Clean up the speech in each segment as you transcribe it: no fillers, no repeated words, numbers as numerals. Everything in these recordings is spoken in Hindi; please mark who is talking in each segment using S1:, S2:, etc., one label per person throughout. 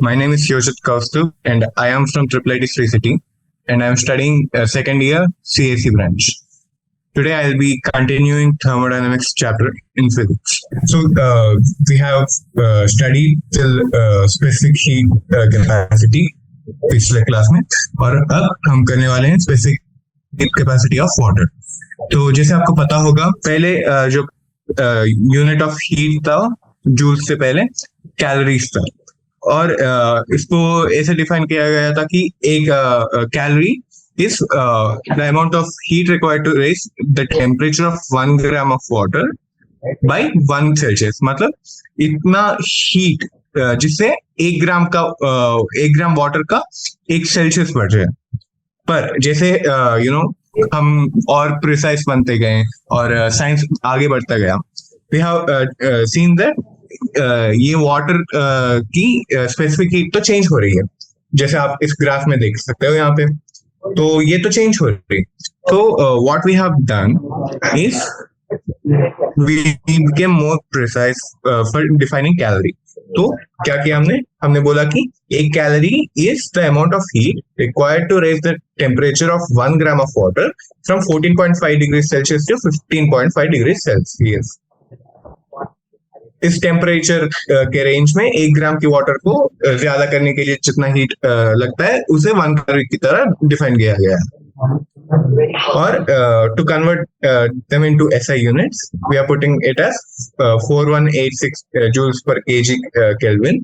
S1: My name is Yojith Kaustabh and I am from IIT Sri City and I am studying second year CAC branch. Today I'll be continuing thermodynamics chapter in physics. So we have studied till specific heat capacity पिछले क्लास में और अब हम करने वाले हैं specific heat capacity of water. तो जैसे आपको पता होगा पहले जो यूनिट ऑफ हीट था जूल्स से पहले कैलोरीज था और इसको ऐसे डिफाइन किया गया था कि एक calorie is the amount of heat required to raise the temperature of 1 gram of water by 1 Celsius. मतलब इतना हीट जिससे 1 ग्राम वाटर का 1 सेल्सियस बढ़ जाए. पर जैसे हम और प्रिसाइज बनते गए और साइंस आगे बढ़ता गया, we have seen that ये वाटर की स्पेसिफिक हीट तो चेंज हो रही है, जैसे आप इस ग्राफ में देख सकते हो यहाँ पे. तो ये तो चेंज हो रही है. तो what we have done is we became more precise for defining calorie. तो क्या किया हमने बोला कि एक calorie is the amount of heat required to raise the temperature of 1 gram of water from 14.5 degree Celsius to 15.5 degree Celsius. इस टेम्परेचर के रेंज में 1 ग्राम की वाटर को ज्यादा करने के लिए जितना हीट लगता है उसे 1 कैलोरी की तरह डिफाइन किया गया है. और to convert them into SI units we are putting it as 4186 joules per KG kelvin,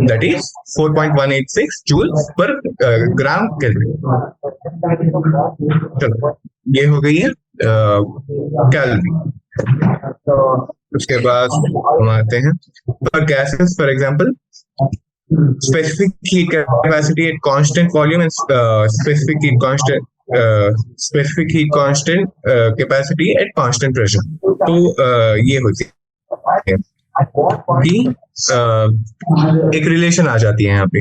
S1: that is 4.186 joules per gram kelvin. चलो ये हो गई है कैलोरी. उसके बाद हम आते हैं for gases, for example, specific heat capacity at constant volume and specific heat constant capacity at constant pressure. तो ये होती है कि एक रिलेशन आ जाती है यहाँ पे.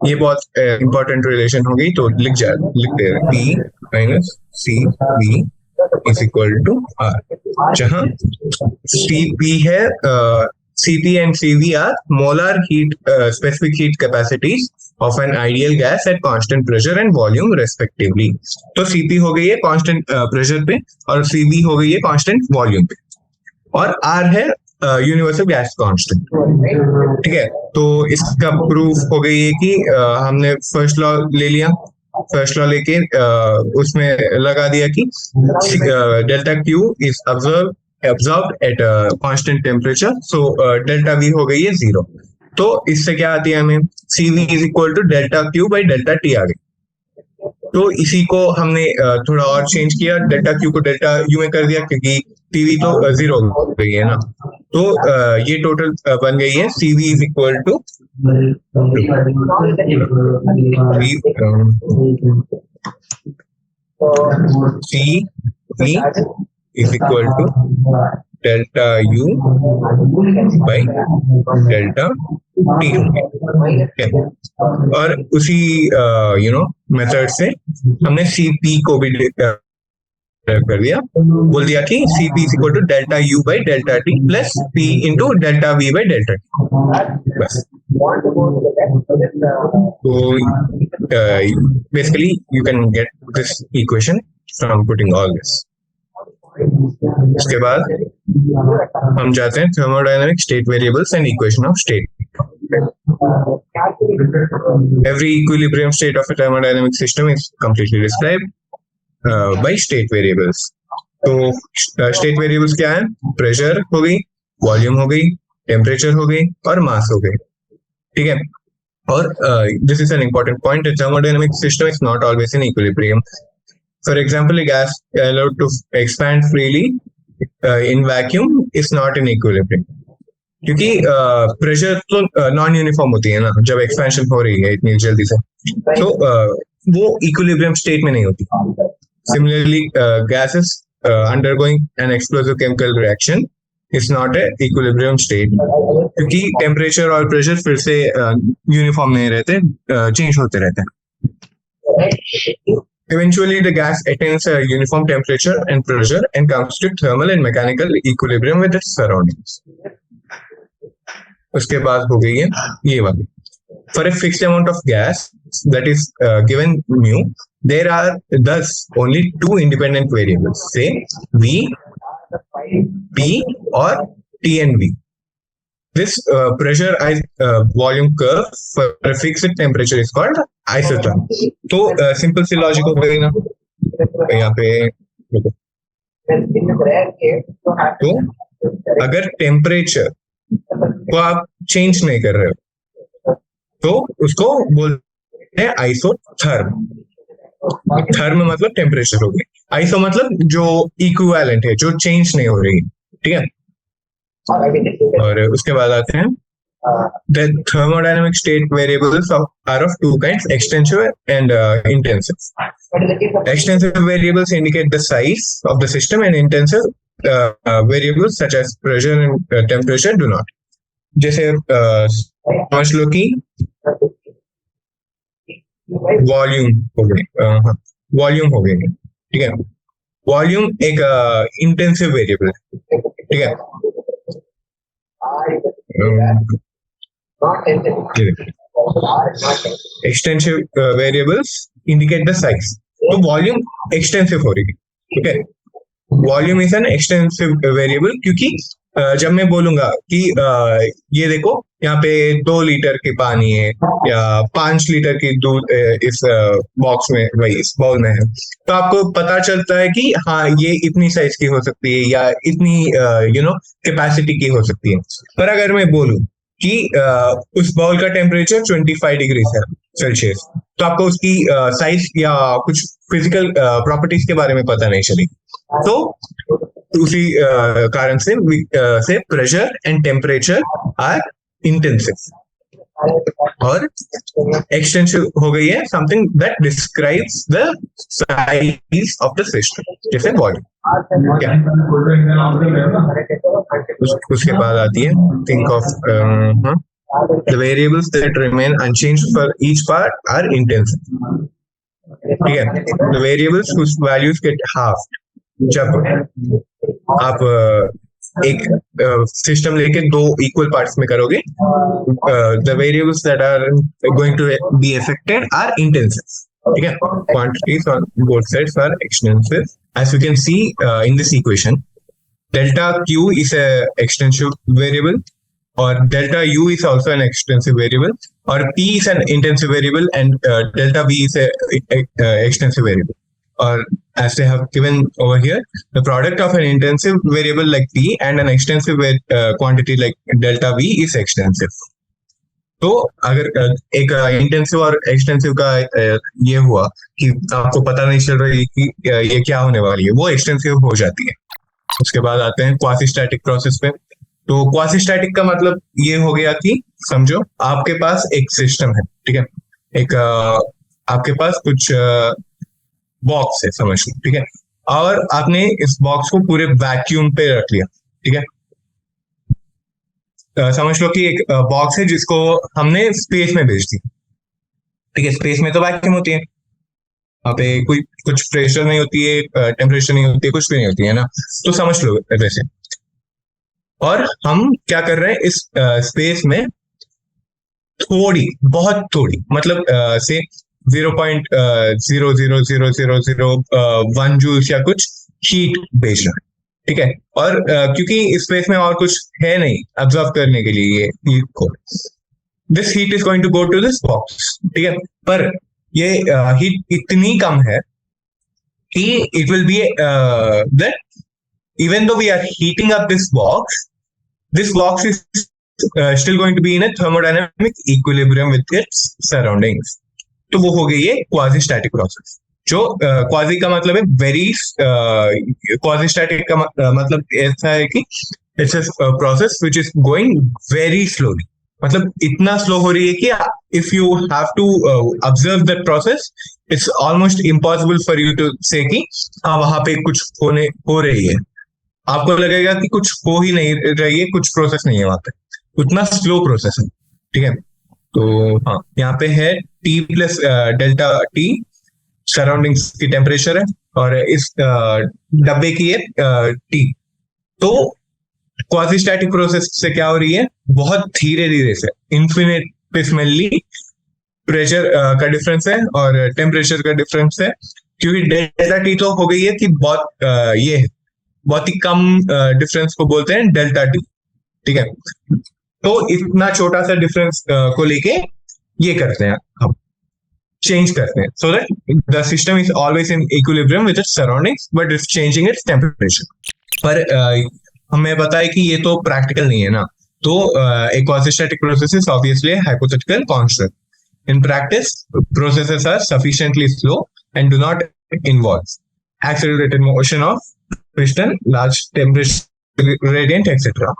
S1: ये बहुत इंपॉर्टेंट रिलेशन हो गई, तो लिखते हैं P minus CV is equal to R, जहाँ CP है CP and CV are molar heat specific heat capacities of an ideal gas at constant pressure and volume respectively. तो CP हो गई है कांस्टेंट प्रेशर पे और CV हो गई है कांस्टेंट वॉल्यूम पे और R है यूनिवर्सल गैस कांस्टेंट. ठीक है, तो इसका प्रूफ हो गई है कि हमने फर्स्ट लॉ ले लिया. फर्स्ट लॉ लेके उसमें लगा दिया कि delta Q is absorbed at constant temperature, so delta we हो गई है 0. तो इससे क्या आती है हमें CV is equal to delta Q by delta T आ गई. तो इसी को हमने थोड़ा और चेंज किया, डेल्टा क्यू को डेल्टा यू में कर दिया क्योंकि TV तो 0 हो गई है ना. तो ये टोटल बन गई है CV is equal to CV is equal to delta U by delta T. और उसी मेथड से हमने CP को भी कर दिया, बोल दिया कि CP is equal to delta U by delta T plus P into delta V by delta T. बस. So basically you can get this equation from putting all this. इसके बाद हम जाते हैं thermodynamic state variables and equation of state. Every equilibrium state of a thermodynamic system is completely described by state variables. तो state variables क्या है? प्रेशर हो गई, वॉल्यूम हो गई, टेम्परेचर हो गई और मास हो गई. ठीक है, और this is an important point. A thermodynamic system is not always in equilibrium. For example, a gas allowed to expand freely in vacuum is not in equilibrium. क्योंकि प्रेशर तो नॉन यूनिफॉर्म होती है ना जब एक्सपेंशन हो रही है इतनी जल्दी से, तो वो इक्विलिब्रियम स्टेट में नहीं होती. Similarly, gases undergoing an explosive chemical reaction is not a equilibrium state क्योंकि टेम्परेचर और प्रेशर फिर से यूनिफॉर्म नहीं रहते, चेंज होते रहते हैं. Eventually, the gas attains a uniform temperature and pressure and comes to thermal and mechanical equilibrium with its surroundings. उसके बाद हो गई है ये वाली for a fixed amount of gas that is given mu, there are thus only two independent variables, say V, P, or T and V. This pressure volume curve for a fixed temperature is called isotherm. तो सिंपल सी लॉजिक हो गई ना, यहाँ पे देखो, तो अगर टेम्परेचर को आप चेंज नहीं कर रहे हो तो उसको बोलते हैं आइसोथर्म. थर्म मतलब टेम्परेचर हो गई, आइसो मतलब जो इक्विवेलेंट है, जो चेंज नहीं हो रही, ठीक है. और उसके बाद आते हैं the thermodynamic state variables are of two kinds, extensive and intensive. Extensive variables indicate the size of the system, and intensive variables such as pressure and temperature do not. जैसे समझ लो कि वॉल्यूम हो गई, वॉल्यूम हो गई, ठीक है. वॉल्यूम एक इंटेंसिव वेरिएबल है, ठीक है. Extensive variables indicate the size. तो वॉल्यूम एक्सटेंसिव हो रही है, ठीक है. Volume is an extensive variable, क्योंकि जब मैं बोलूंगा कि ये देखो यहाँ पे 2 लीटर की पानी है या 5 लीटर की दूध इस बॉक्स में, वही इस बाउल में है, तो आपको पता चलता है कि हाँ ये इतनी साइज की हो सकती है या इतनी कैपेसिटी की हो सकती है. पर अगर मैं बोलूं कि उस बाउल का टेम्परेचर 25 डिग्री है सेल्सियस, तो आपको उसकी साइज या कुछ फिजिकल प्रॉपर्टीज के बारे में पता नहीं चलेगी. तो उसी कारण से pressure and temperature are intensive. और एक्सटेंसिव हो गई है something that describes the size of the system, जैसे वॉल्यूम. उसके बाद आती है think of the variables that remain unchanged for each part are intensive. ठीक है. The variables whose values get halved, जब आप एक सिस्टम लेके 2 इक्वल पार्ट्स में करोगे, the variables that are going to be affected are intensive. ठीक है. Quantities on both sides are extensive. As you can see in this equation, delta Q is a extensive variable, or delta U is also an extensive variable, or P is an intensive variable, and delta V is a extensive variable. Or as they have given over here, the product of an intensive variable like P and an extensive quantity like delta V is extensive. तो अगर एक इंटेंसिव और एक्सटेंसिव का ये हुआ कि आपको पता नहीं चल रही कि ये क्या होने वाली है, वो एक्सटेंसिव हो जाती है. उसके बाद आते हैं क्वासी स्टैटिक प्रोसेस पे. तो क्वासी स्टैटिक का मतलब ये हो गया कि समझो आपके पास एक सिस्टम है, ठीक है. एक आपके पास कुछ बॉक्स है, समझ लो, ठीक है. और आपने इस बॉक्स को पूरे वैक्यूम पे रख लिया, ठीक है. समझ लो कि एक बॉक्स है जिसको हमने स्पेस में भेज दी, ठीक है. स्पेस में तो वैक्यूम होती है, वहां पे कोई कुछ प्रेशर नहीं होती है, टेम्परेचर नहीं होती है, कुछ भी नहीं होती है ना. तो समझ लो वैसे. और हम क्या कर रहे हैं, इस स्पेस में थोड़ी, बहुत थोड़ी, मतलब से 0.0000001 जूल्स या कुछ हीट भेजना है, ठीक है. और क्योंकि स्पेस में और कुछ है नहीं ऑब्जर्व करने के लिए ये हीट को, this heat is going to go to this box, ठीक है. पर ये हीट इतनी कम है कि it will be that even though we are heating up this box is still going to be in a thermodynamic equilibrium with its surroundings. तो वो हो गई है क्वासी स्टैटिक प्रोसेस. जो क्वासी का मतलब है वेरी, क्वासी स्टैटिक का मतलब ऐसा है कि it's a process which is going very slowly. मतलब इतना स्लो हो रही है कि if you have to observe that process, it's almost impossible for you to say कि हाँ वहां पे कुछ हो रही है. आपको लगेगा कि कुछ हो ही नहीं रही है, कुछ प्रोसेस नहीं है वहां पे, उतना स्लो प्रोसेस है, ठीक है. तो हाँ, यहाँ पे है T plus delta T surroundings की टेम्परेचर है, और इस डब्बे की है T. तो क्वासी स्टैटिक प्रोसेस से क्या हो रही है, बहुत धीरे धीरे से, इन्फिनिटेसिमली प्रेशर का डिफरेंस है और टेम्परेचर का डिफरेंस है, क्योंकि डेल्टा टी तो हो गई है कि ये बहुत ही कम डिफरेंस को बोलते हैं डेल्टा टी, ठीक है। तो इतना छोटा सा डिफरेंस को लेके ये करते हैं हम, चेंज करते हैं, so that the system is always in equilibrium with its surroundings but it's changing its temperature. पर हमें पता है कि ये तो प्रैक्टिकल नहीं है ना, तो a quasi-static process is obviously a hypothetical construct. In practice, processes are sufficiently slow and do not involve accelerated motion of piston, large temperature gradient, etc.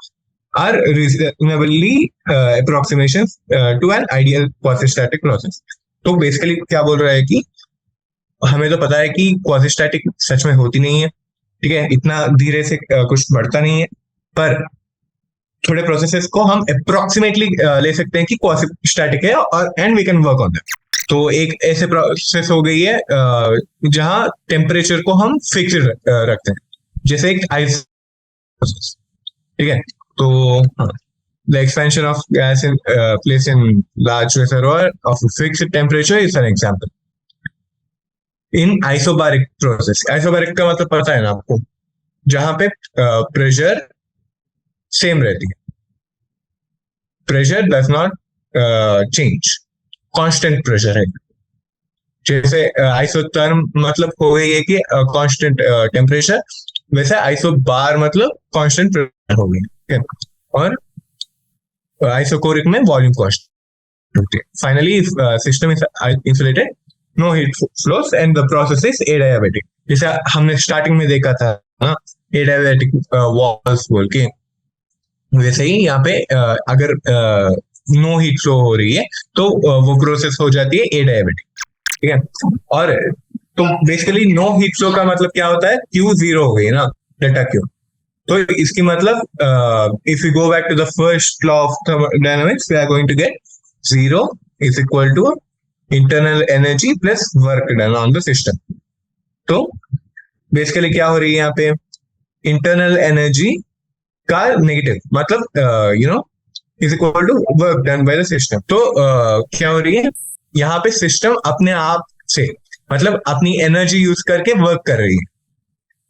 S1: Are reasonably approximations to an ideal quasi-static process. तो बेसिकली क्या बोल रहा है कि हमें तो पता है कि quasi-static सच में होती नहीं है, ठीक है, इतना धीरे से कुछ बढ़ता नहीं है, पर थोड़े प्रोसेसेस को हम अप्रोक्सीमेटली ले सकते हैं कि क्वासी स्टैटिक है और and we can work on that. तो एक ऐसे प्रोसेस हो गई है जहां टेम्परेचर को हम फिक्स्ड रखते हैं, जैसे एक आइस प्रोसेस, ठीक है। तो the expansion of gas in place in large reservoir of fixed temperature is an example. In isobaric process, isobaric का मतलब पता है ना आपको, जहां पे प्रेशर सेम रहती है, pressure does not change, constant pressure है। जैसे आइसोथर्म मतलब हो गई है कि कांस्टेंट टेम्परेचर, वैसे आइसोबार मतलब कांस्टेंट प्रेशर हो गई, और आइसोकोरिक में वॉल्यूम कांस्टेंट होती है। Finally system is insulated, no heat flows and the process is adiabatic. जैसे हमने स्टार्टिंग में देखा था एडियाबैटिक वॉल्स बोल के, वैसे ही यहाँ पे अगर नो हीट फ्लो हो रही है तो वो प्रोसेस हो जाती है एडियाबैटिक, ठीक है। और तो बेसिकली नो हीट फ्लो का मतलब क्या होता है, Q 0 हो गई ना, डेल्टा Q। तो इसकी मतलब if you go back to the first law of thermodynamics, we are going to get 0 is equal to internal energy plus work done on the system. तो बेसिकली क्या हो रही है यहाँ पे, इंटरनल एनर्जी का नेगेटिव मतलब you know is equal to work done by the system. तो क्या हो रही है यहाँ पे, सिस्टम अपने आप से मतलब अपनी एनर्जी यूज करके वर्क कर रही है।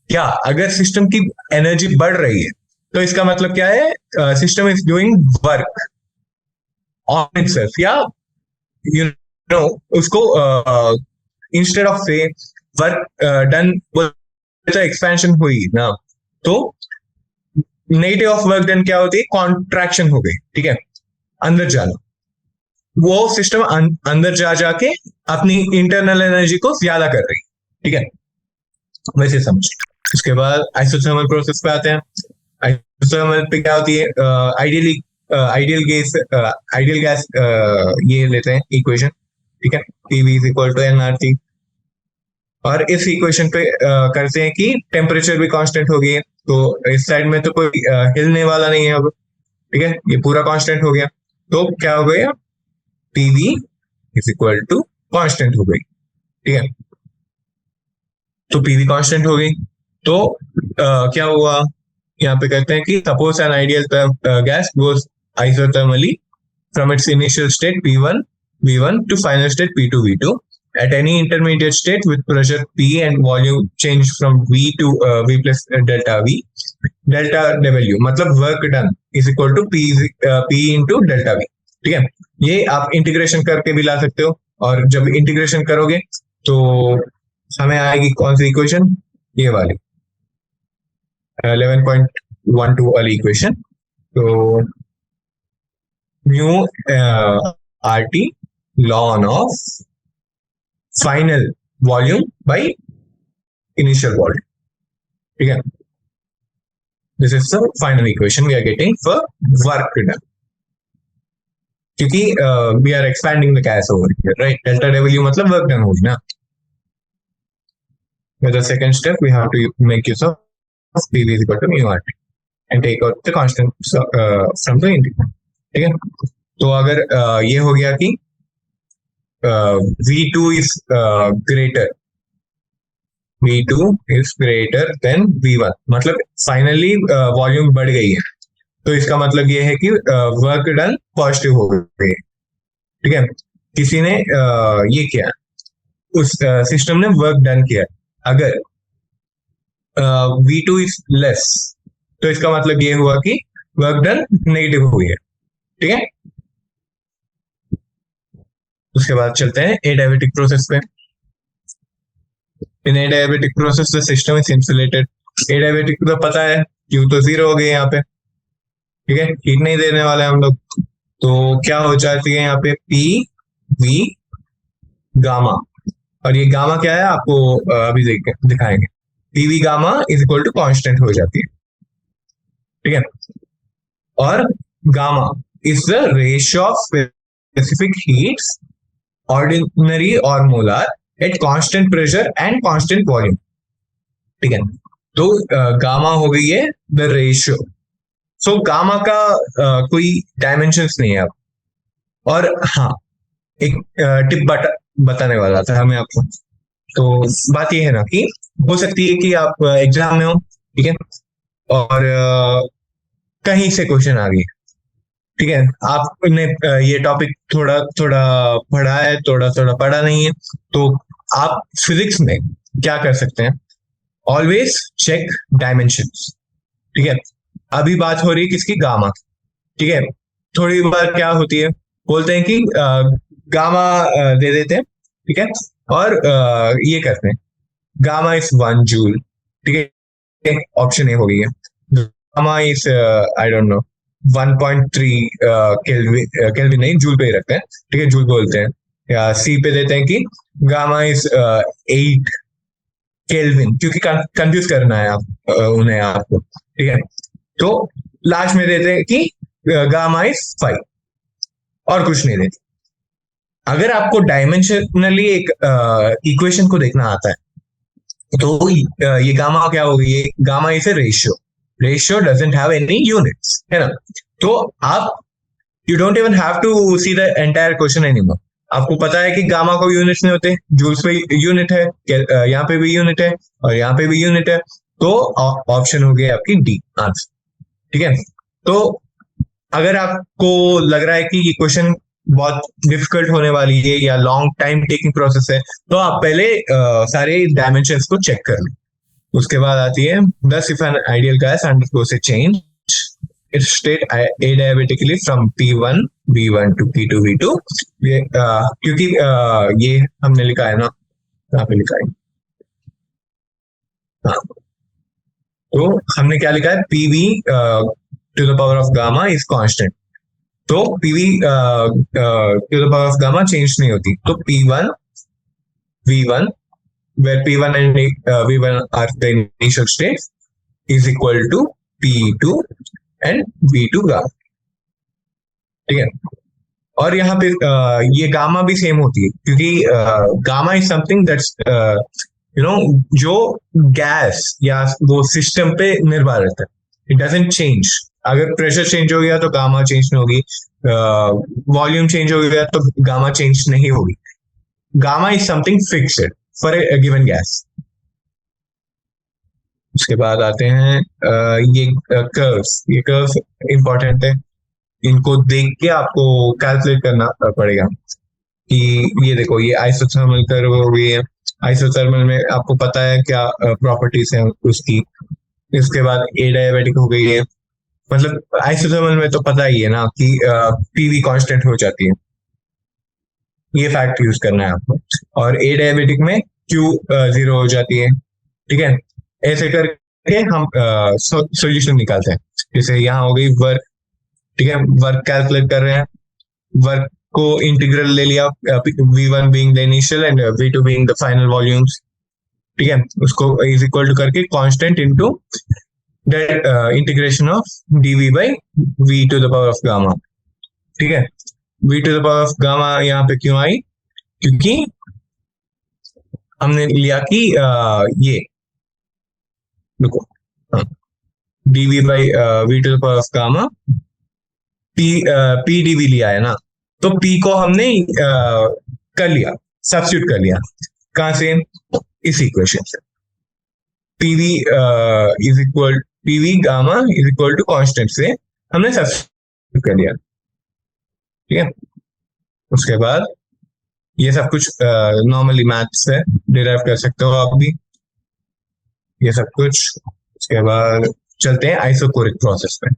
S1: क्या अगर सिस्टम की एनर्जी बढ़ रही है तो इसका मतलब क्या है, system is doing work on itself, या यू नो उसको इंस्टेड ऑफ से वर्क डन एक्सपेंशन हुई ना, तो नेगेटिव ऑफ वर्क डन क्या होती है, कॉन्ट्रैक्शन हो गई, ठीक है, अंदर जाना। वो सिस्टम अंदर जा जाके अपनी इंटरनल एनर्जी को ज्यादा कर रही है, ठीक है, वैसे समझ। उसके बाद आइसोथर्मल प्रोसेस पे आते हैं। आइसोथर्मल पे क्या होती है, आइडियल गैस ये लेते हैं इक्वेशन, ठीक है, PV is equal to nRT, और इस इक्वेशन पे करते हैं कि टेम्परेचर भी कांस्टेंट हो गई है, तो इस साइड में तो कोई हिलने वाला नहीं है अब, ठीक है, ये पूरा कांस्टेंट हो गया। तो क्या हो गया, PV is equal to constant हो गई, ठीक है। तो PV कांस्टेंट हो गई, तो क्या हुआ, यहाँ पे कहते हैं कि suppose N ideal gas goes isothermally from its initial state P1 V1 to final state P2 V2 at any intermediate state with pressure P and volume change from V to V plus delta V, delta W मतलब work done is equal to P into delta V, ठीक है। ये आप इंटीग्रेशन करके भी ला सकते हो, और जब इंटीग्रेशन करोगे तो हमें आएगी कौन सी इक्वेशन, ये वाली 11.12 वाली इक्वेशन। तो mu RT ln of final volume by initial volume, ठीक है। This is the final equation we are getting for work done, क्योंकि we are expanding the gas over here, right? Delta W मतलब work done होगी ना। With the second step, we have to make use of PV is equal to mu RT and take out the constant from the integral, ठीक है। तो अगर ये हो गया कि V2 is greater than V1, मतलब फाइनली वॉल्यूम बढ़ गई है, तो इसका मतलब ये है कि वर्क डन पॉजिटिव हो गई है, ठीक है। किसी ने ये किया, उस सिस्टम ने वर्क डन किया, अगर V2 इज लेस, तो इसका मतलब ये हुआ कि वर्क डन नेगेटिव हुई है। ठीक है, उसके बाद चलते हैं एडियाबेटिक प्रोसेस पे। इन adiabatic process the system is insulated. Adiabatic तो पता है, क्यू तो जीरो हो गई यहाँ पे। ठीक है, हीट नहीं देने वाले हम लोग, तो क्या हो जाती है यहाँ पे पी वी गामा, और ये गामा क्या है आपको अभी दिखाएंगे। P V gamma is equal to constant हो जाती है। ठीक है, और gamma is the ratio of specific heats ordinary और molar at constant pressure and constant volume. ठीक है, तो गामा हो गई है द रेशियो। सो गामा का कोई डायमेंशंस नहीं है अब। और हाँ, एक टिप बताने वाला था मैं आपको। तो बात ये है ना कि हो सकती है कि आप एग्जाम में हो, ठीक है, और कहीं से क्वेश्चन आ गई। ठीक है, आपने ये टॉपिक थोड़ा थोड़ा पढ़ा है, थोड़ा थोड़ा पढ़ा नहीं है, तो आप फिजिक्स में क्या कर सकते हैं, ऑलवेज चेक डायमेंशंस। ठीक है, अभी बात हो रही है किसकी, गामा। ठीक है, थोड़ी बार क्या होती है, बोलते हैं कि गामा दे देते हैं, ठीक है, और ये करते हैं गामा इज 1 जूल। ठीक है, ऑप्शन ए हो गई है। Gamma is I don't know 1.3 kelvin नहीं, जूल पे ही रखते हैं। ठीक है, जूल बोलते हैं। या सी पे देते हैं कि गामा इज 8 केल्विन, क्योंकि कंफ्यूज करना है आप उन्हें आपको। ठीक है, तो लास्ट में देते हैं कि गामा इज 5, और कुछ नहीं देते। अगर आपको डायमेंशनली एक इक्वेशन को देखना आता है, तो ये गामा क्या होगी, ये gamma is a ratio. Ratio doesn't have any units, है ना। तो आप you don't even have to see the entire question anymore. आपको पता है कि गामा को यूनिट्स नहीं होते, जूल्स पे यूनिट है, यहाँ पे भी यूनिट है, और यहाँ पे भी यूनिट है, तो ऑप्शन हो गया आपकी डी आंसर। ठीक है, तो अगर आपको लग रहा है कि ये क्वेश्चन बहुत डिफिकल्ट होने वाली है या लॉन्ग टाइम टेकिंग प्रोसेस है, तो आप पहले सारे डायमेंशंस को चेक कर लो। उसके बाद आती है thus if an ideal gas undergoes a change its state adiabatically from P1 V1 to P2 V2, ये क्योंकि ये हमने लिखा है ना, यहाँ पे लिखा है, हाँ, तो हमने क्या लिखा है, PV to the power of gamma is constant, तो PV to the power of gamma change नहीं होती, तो P1 V1 where P1 and V1 are the initial states is equal to P2 and V2 gamma। ठीक है, और यहाँ पे ये गामा भी सेम होती है, क्योंकि gamma is something that's you know जो गैस या वो सिस्टम पे निर्भर रहता है, इट डजंट चेंज। अगर प्रेशर चेंज हो गया तो गामा चेंज नहीं होगी, वॉल्यूम चेंज हो गया तो गामा चेंज नहीं होगी। Gamma is something fixed for A given gas. उसके बाद आते हैं ये कर्व्स। ये कर्व्स इंपॉर्टेंट है, इनको देख के आपको कैलकुलेट करना पड़ेगा कि ये देखो, ये आइसोथर्मल कर्व हो गई है। आइसोथर्मल में आपको पता है क्या प्रॉपर्टीज है उसकी। इसके बाद एडियाबेटिक हो गई है, मतलब आइसोथर्मल में तो पता ही है ना कि पीवी कांस्टेंट हो जाती है, ये फैक्ट यूज करना है आपको। और एडियाबेटिक में क्यू जीरो हो जाती है। ठीक है, ऐसे करके हम सॉल्यूशन निकालते हैं। जैसे यहाँ हो गई वर्क, ठीक है, वर्क कैलकुलेट कर रहे हैं, वर्क को इंटीग्रल ले लिया, V1 being the initial and V2 being the final volumes. ठीक है, उसको इज इक्वल टू करके constant into that integration of dV by V to the power of gamma. ठीक है, V to the power of gamma यहाँ पे क्यों आई, क्योंकि हमने लिया कि ये देखो dV by V to the power of gamma P DV लिया है ना, तो P को हमने कर लिया, सब्स्टिट्यूट कर लिया, कहां से, इस इक्वेशन से। PV is equal PV gamma is equal to constant से हमने सब्स्टिट्यूट कर लिया। ठीक है, उसके बाद ये सब कुछ नॉर्मली मैथ्स से डिराइव कर सकते हो आप भी, ये सब कुछ। उसके बाद चलते हैं आइसोकोरिक प्रोसेस में।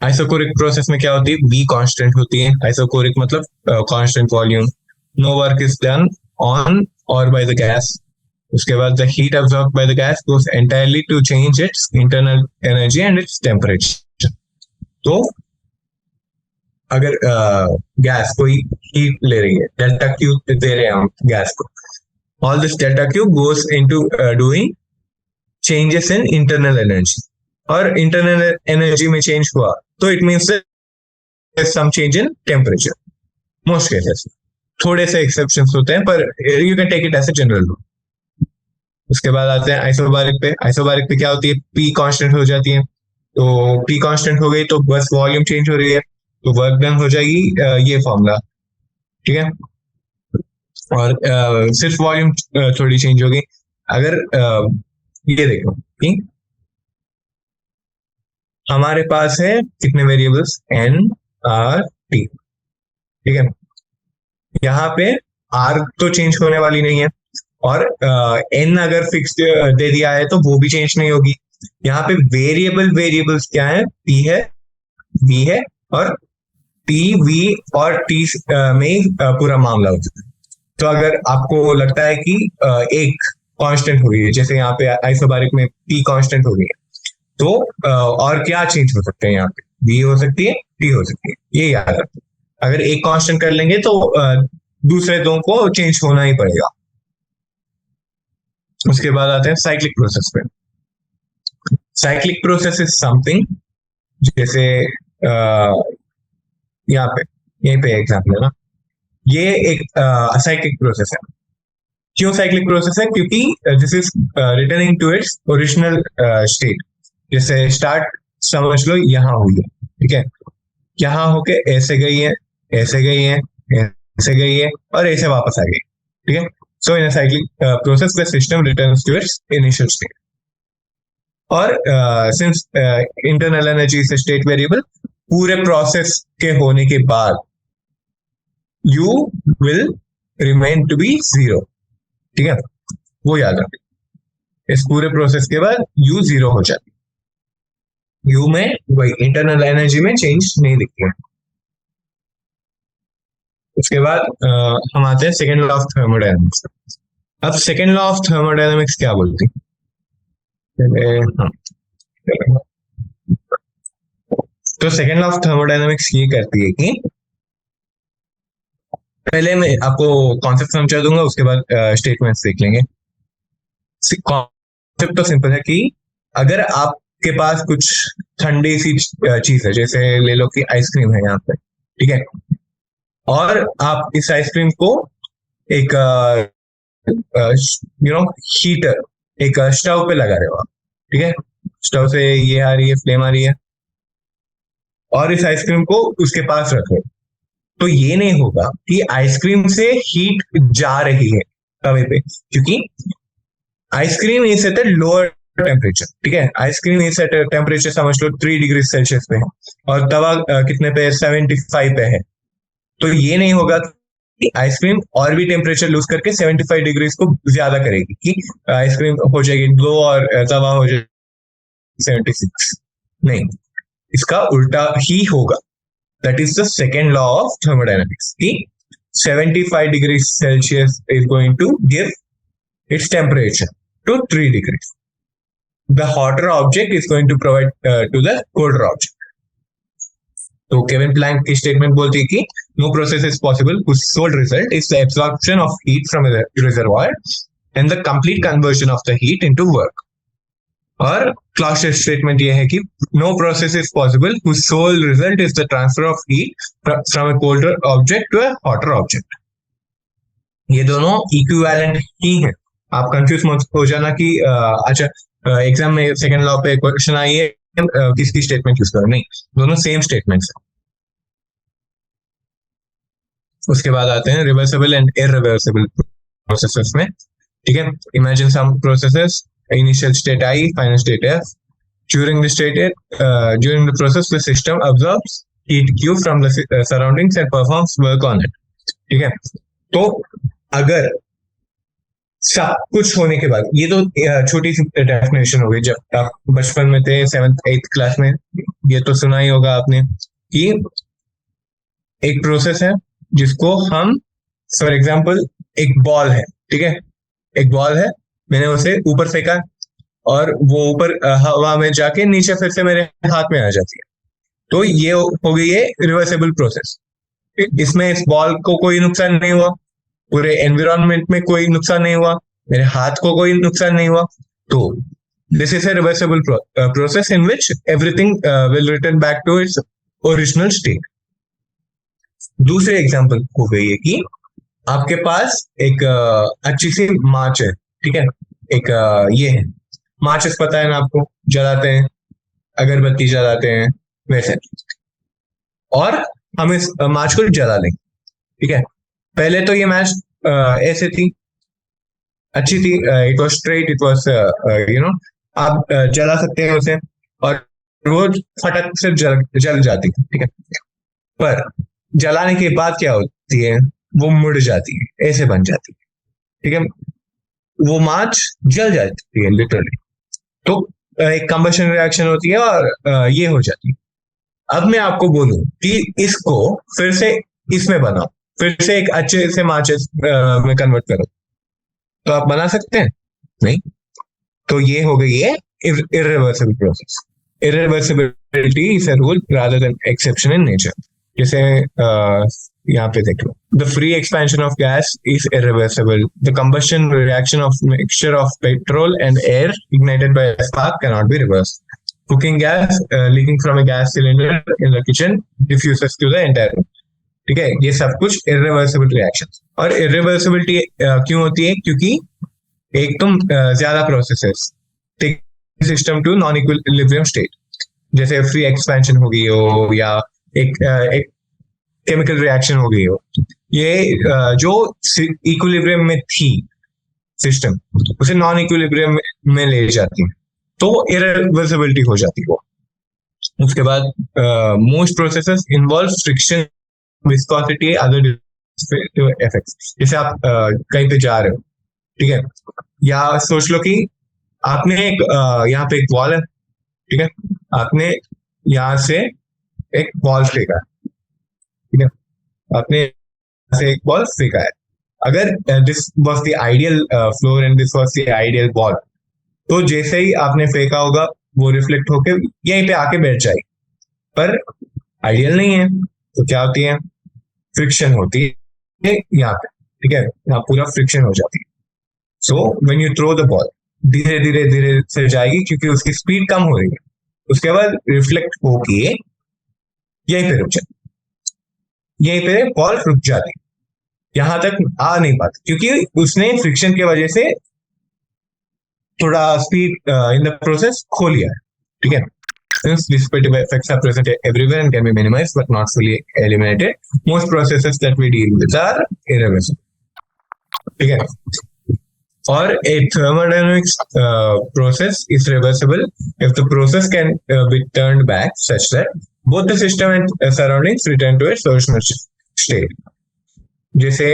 S1: आइसोकोरिक प्रोसेस में क्या होती है, बी कांस्टेंट होती है। आइसोकोरिक मतलब constant volume, no work is done on और बाय द गैस। उसके बाद the heat absorb by the gas goes entirely to change its internal energy and its temperature. तो अगर गैस कोई हीट ले रही है, डेल्टा क्यू दे रहे हैं हम गैस को, all this delta Q goes into doing changes in internal energy, और इंटरनल एनर्जी में चेंज हुआ तो it means some change in temperature. Most cases, थोड़े से एक्सेप्शंस होते हैं, पर you can take it as a general rule. उसके बाद आते हैं आइसोबारिक पे। आइसोबारिक पे क्या होती है, पी कांस्टेंट हो जाती है। तो पी कांस्टेंट हो गई तो बस वॉल्यूम चेंज हो रही है, तो वर्क डन हो जाएगी ये फॉर्मूला, ठीक है। और सिर्फ वॉल्यूम थोड़ी चेंज होगी। अगर ये देखो कि हमारे पास है कितने वेरिएबल्स, एन आर टी, ठीक है। यहाँ पे आर तो चेंज होने वाली नहीं है, और एन अगर फिक्स दे दिया है तो वो भी चेंज नहीं होगी। यहाँ पे वेरिएबल्स क्या है, पी है, वी है, और टी, वी और टी में पूरा मामला होता है। तो अगर आपको लगता है कि एक कांस्टेंट हो गई है, जैसे यहाँ पे आइसोबारिक में पी कांस्टेंट हो गई है, तो और क्या चेंज हो सकते हैं, यहाँ पे वी हो सकती है, टी हो सकती है, ये याद रखो। अगर एक कांस्टेंट कर लेंगे तो दूसरे दो को चेंज होना ही पड़ेगा। उसके बाद आते हैं साइक्लिक प्रोसेस पे। साइक्लिक प्रोसेस इज समथिंग, जैसे यहाँ पे, यहीं पे एग्जाम्पल है ना, ये एक साइक्लिक प्रोसेस है। क्यों साइक्लिक प्रोसेस है, क्योंकि this is returning to its original state. जैसे स्टार्ट समझ लो यहाँ हुई है, ठीक है, यहाँ होके ऐसे गई है, ऐसे गई है, ऐसे गई है, और ऐसे वापस आ गई, ठीक है। So in cyclic process the system returns to its initial state. और since internal energy is state variable, पूरे प्रोसेस के होने के बाद U will remain to be zero, ठीक है, वो याद रखें। इस पूरे प्रोसेस के बाद यू जीरो हो जाती है, यू में वही इंटरनल एनर्जी में चेंज नहीं दिखती है। उसके बाद हम आते हैं सेकेंड लॉ ऑफ थर्मोडायनामिक्स। अब सेकेंड लॉ ऑफ थर्मोडायनामिक्स क्या बोलती है, हाँ, तो सेकेंड लॉ ऑफ थर्मोडायनामिक्स ये करती है कि पहले मैं आपको कॉन्सेप्ट समझा दूंगा, उसके बाद स्टेटमेंट्स देख लेंगे। कॉन्सेप्ट तो सिंपल है कि अगर आपके पास कुछ ठंडी सी चीज है, जैसे ले लो कि आइसक्रीम है यहाँ पे, ठीक है, और आप इस आइसक्रीम को एक हीटर, एक स्टोव पे लगा रहे हो आप, ठीक है, स्टोव से ये आ रही है, फ्लेम आ रही है, और इस आइसक्रीम को उसके पास रखो, तो ये नहीं होगा कि आइसक्रीम से हीट जा रही है तवे पे, क्योंकि ice cream is at lower temperature, ठीक है, आइसक्रीम इज एट टेम्परेचर समझ लो 3 डिग्री सेल्सियस पे है, और तवा कितने पे है, 75 पे है। तो ये नहीं होगा कि आइसक्रीम और भी टेम्परेचर लूज करके 75 डिग्री को ज्यादा करेगी कि आइसक्रीम हो जाएगी लो और तवा हो जाएगी 76। नहीं, इसका उल्टा ही होगा। That is the second law of thermodynamics कि 75 degree Celsius is going to give its temperature to 3 degrees. The hotter object is going to provide to the colder object. तो केविन प्लैंक की स्टेटमेंट बोलती है कि no process is possible whose sole result is the absorption of heat from a reservoir and the complete conversion of the heat into work. और क्लॉशर स्टेटमेंट ये है कि no process is possible whose sole result is the transfer of heat from a colder object to a hotter object. ये दोनों इक्विवेलेंट ही हैं। आप कंफ्यूज मत हो जाना कि अच्छा एग्जाम में सेकंड लॉ पे क्वेश्चन आई है किसकी स्टेटमेंट यूज करो, नहीं, दोनों सेम स्टेटमेंट्स हैं। उसके बाद आते हैं रिवर्सिबल एंड इरिवर्सिबल प्रोसेसेस में, ठीक है। Imagine some processes, initial state I, final state F. During the process the system absorbs heat Q from the surroundings and performs work on it, ठीक है। तो अगर सब कुछ होने के बाद, ये तो छोटी सी डेफिनेशन हो गई, जब आप बचपन में थे 7th 8th क्लास में ये तो सुना ही होगा आपने कि एक प्रोसेस है जिसको हम, फॉर एग्जाम्पल एक बॉल है, ठीक है, एक बॉल है, मैंने उसे ऊपर फेंका और वो ऊपर हवा में जाके नीचे फिर से मेरे हाथ में आ जाती है, तो ये हो गई है रिवर्सेबल प्रोसेस। इसमें इस बॉल को कोई नुकसान नहीं हुआ, पूरे एनवायरनमेंट में कोई नुकसान नहीं हुआ, मेरे हाथ को कोई नुकसान नहीं हुआ, तो this is a reversible process in which everything will return back to its original state. दूसरे एग्जांपल हो गई है कि आपके पास एक अच्छी सी माच है, ठीक है, एक ये है माचिस, पता है ना आपको, जलाते हैं, अगरबत्ती जलाते हैं वैसे, और हम इस माच को जला लेंगे, ठीक है। पहले तो ये मैच ऐसे थी, अच्छी थी, it was straight, it was आप जला सकते हैं उसे और वो फटक से जल जाती है, ठीक है। पर जलाने के बाद क्या होती है, वो मुड़ जाती है, ऐसे बन जाती है, ठीक है, वो माच जल जाती है लिटरली। तो एक कंबशन रिएक्शन होती है और ये हो जाती है। अब मैं आपको बोलूं कि इसको फिर से इसमें बनाओ, फिर से एक अच्छे से माचिस में कन्वर्ट करो, तो आप बना सकते हैं? नहीं। तो ये हो गई है irreversible process. Irreversibility is a rule rather than exception in nature. जैसे यहाँ पे देख लो, the free expansion of gas is irreversible, the combustion reaction of mixture of petrol and air ignited by a spark can not be reversed, cooking gas leaking from a gas cylinder in the kitchen diffuses to the entire room, ठीक है। ये सब कुछ irreversible reactions। और irreversibility क्यों होती है? क्योंकि एक तो ज्यादा processes take system to non equilibrium state, जैसे फ्री एक्सपेंशन हो गई हो या एक केमिकल रिएक्शन हो गई हो, ये जो इक्विलिब्रियम में थी सिस्टम, उसे नॉन इक्विलिब्रियम में ले जाती है, तो इरिवर्सिबिलिटी हो जाती है वो। उसके बाद most processes involve friction, viscosity, other effects. जैसे आप कहीं पे जा रहे हो, ठीक है, या सोच लो कि आपने एक यहाँ पे एक वॉल है, ठीक है, आपने यहाँ से एक बॉल फेंका है, ठीक है, आपने यहाँ से एक बॉल फेंका है। अगर this was the ideal floor and this was the ideal ball, तो जैसे ही आपने फेंका होगा वो रिफ्लेक्ट होके यहीं पे आके बैठ जाएगी, पर आइडियल नहीं है, तो क्या होती है, फ्रिक्शन होती है यहाँ पे, ठीक है, यहाँ पूरा फ्रिक्शन हो जाती है। So when you throw the ball, धीरे धीरे धीरे से जाएगी क्योंकि उसकी स्पीड कम हो रही है, उसके बाद रिफ्लेक्ट होके यहीं पे रुक जाती, यहीं पे बॉल रुक जाती, यहां तक आ नहीं पाती क्योंकि उसने फ्रिक्शन की वजह से थोड़ा स्पीड इन द प्रोसेस खो लिया है, ठीक है। Since dissipative effects are present everywhere and can be minimized but not fully eliminated, most processes that we deal with are irreversible, ठीक है। और a thermodynamics process is reversible if the process can be turned back such that both the system and surroundings return to its original state। जैसे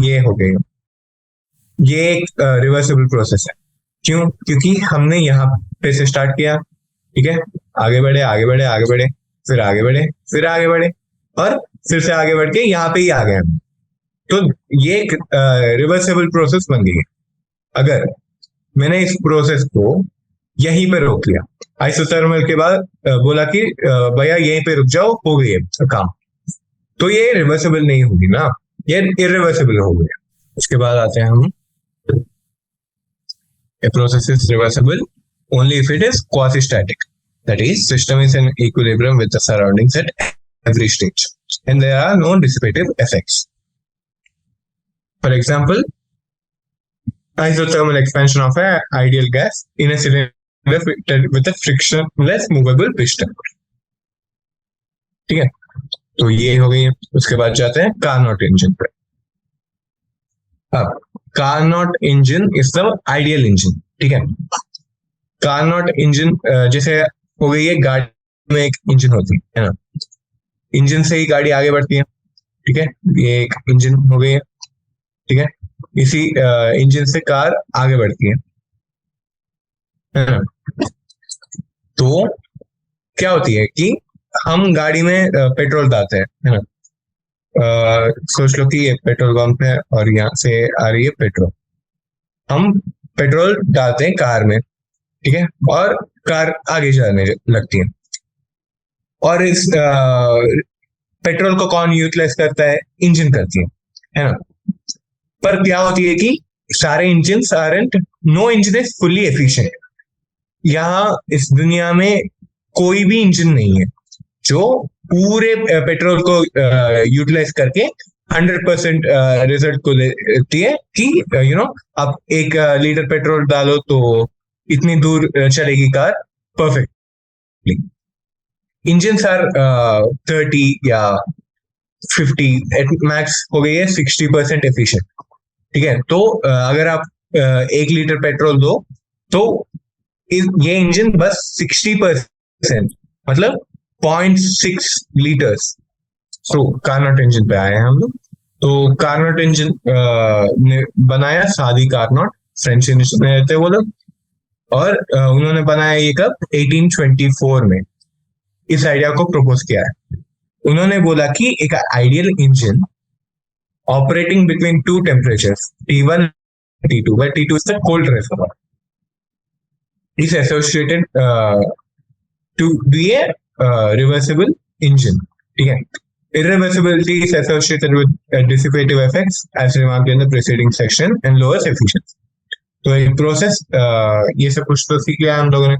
S1: ये हो गई, ये एक रिवर्सिबल प्रोसेस है। क्यों? क्योंकि हमने यहाँ पे से स्टार्ट किया, ठीक है, आगे बढ़े आगे बढ़े आगे बढ़े, फिर आगे बढ़े फिर आगे बढ़े और फिर से आगे बढ़ के यहाँ पे ही आ गए हम, तो ये एक रिवर्सिबल प्रोसेस बन गई है। अगर मैंने इस प्रोसेस को यहीं पे रोक लिया, आइसोथर्मल के बाद बोला कि भैया यहीं पे रुक जाओ, हो गई है काम, तो ये रिवर्सिबल नहीं होगी ना, ये इरिवर्सिबल हो गया। उसके बाद आते हैं हम, a process is reversible only if it is quasi-static, that is, system is in equilibrium with the surroundings at every stage and there are no dissipative effects. For example, isothermal expansion of an ideal gas in a cylinder with a frictionless movable piston, ठीक है, तो ये हो गई है। उसके बाद जाते हैं कार्नोट इंजन पर। अब Carnot engine is the ideal engine, ठीक है। कार्नोट इंजन जैसे हो गई है, गाड़ी में एक इंजन होती है ना, इंजन से ही गाड़ी आगे बढ़ती है, ठीक है, ये एक इंजन हो गई है, ठीक है। इसी इंजन से कार आगे बढ़ती है ना। तो क्या होती है कि हम गाड़ी में पेट्रोल डालते हैं, है ना। सोच लो कि ये पेट्रोल पंप है और यहाँ से आ रही है पेट्रोल। हम पेट्रोल डालते हैं कार में, ठीक है, और कार आगे जाने लगती है। और इस पेट्रोल को कौन यूटिलाइज करता है? इंजन करती है ना। पर क्या होती है कि सारे engine aren't, no engine is fully efficient. यहाँ इस दुनिया में कोई भी इंजन नहीं है जो पूरे पेट्रोल को यूटिलाइज करके 100% रिजल्ट को देती है कि आप 1 लीटर पेट्रोल डालो तो इतनी दूर चलेगी कार परफेक्टली। इंजन आर 30 या 50, एट मैक्स हो गई है 60% एफिशिएंट, ठीक है। तो अगर आप 1 लीटर पेट्रोल दो तो ये इंजन बस 60%, मतलब 0.6 लीटर्स। सो कार्नोट इंजन पे आए हैं हम लोग। तो कार्नोट इंजन ने बनाया, सादी कार्नोट, फ्रेंच इंजन में रहते हैं वो लोग। और उन्होंने बनाया ये कब? 1824 में इस आइडिया को प्रपोज किया है। उन्होंने बोला कि एक ideal engine operating between two temperatures T1 T2, where T2 is the cold reservoir, is associated to be a reversible engine, ठीक है। Irreversibility is associated with dissipative effects as remarked in the preceding section and lowers efficiency. तो एक प्रोसेस, ये सब कुछ तो सीख लिया हम लोगों ने,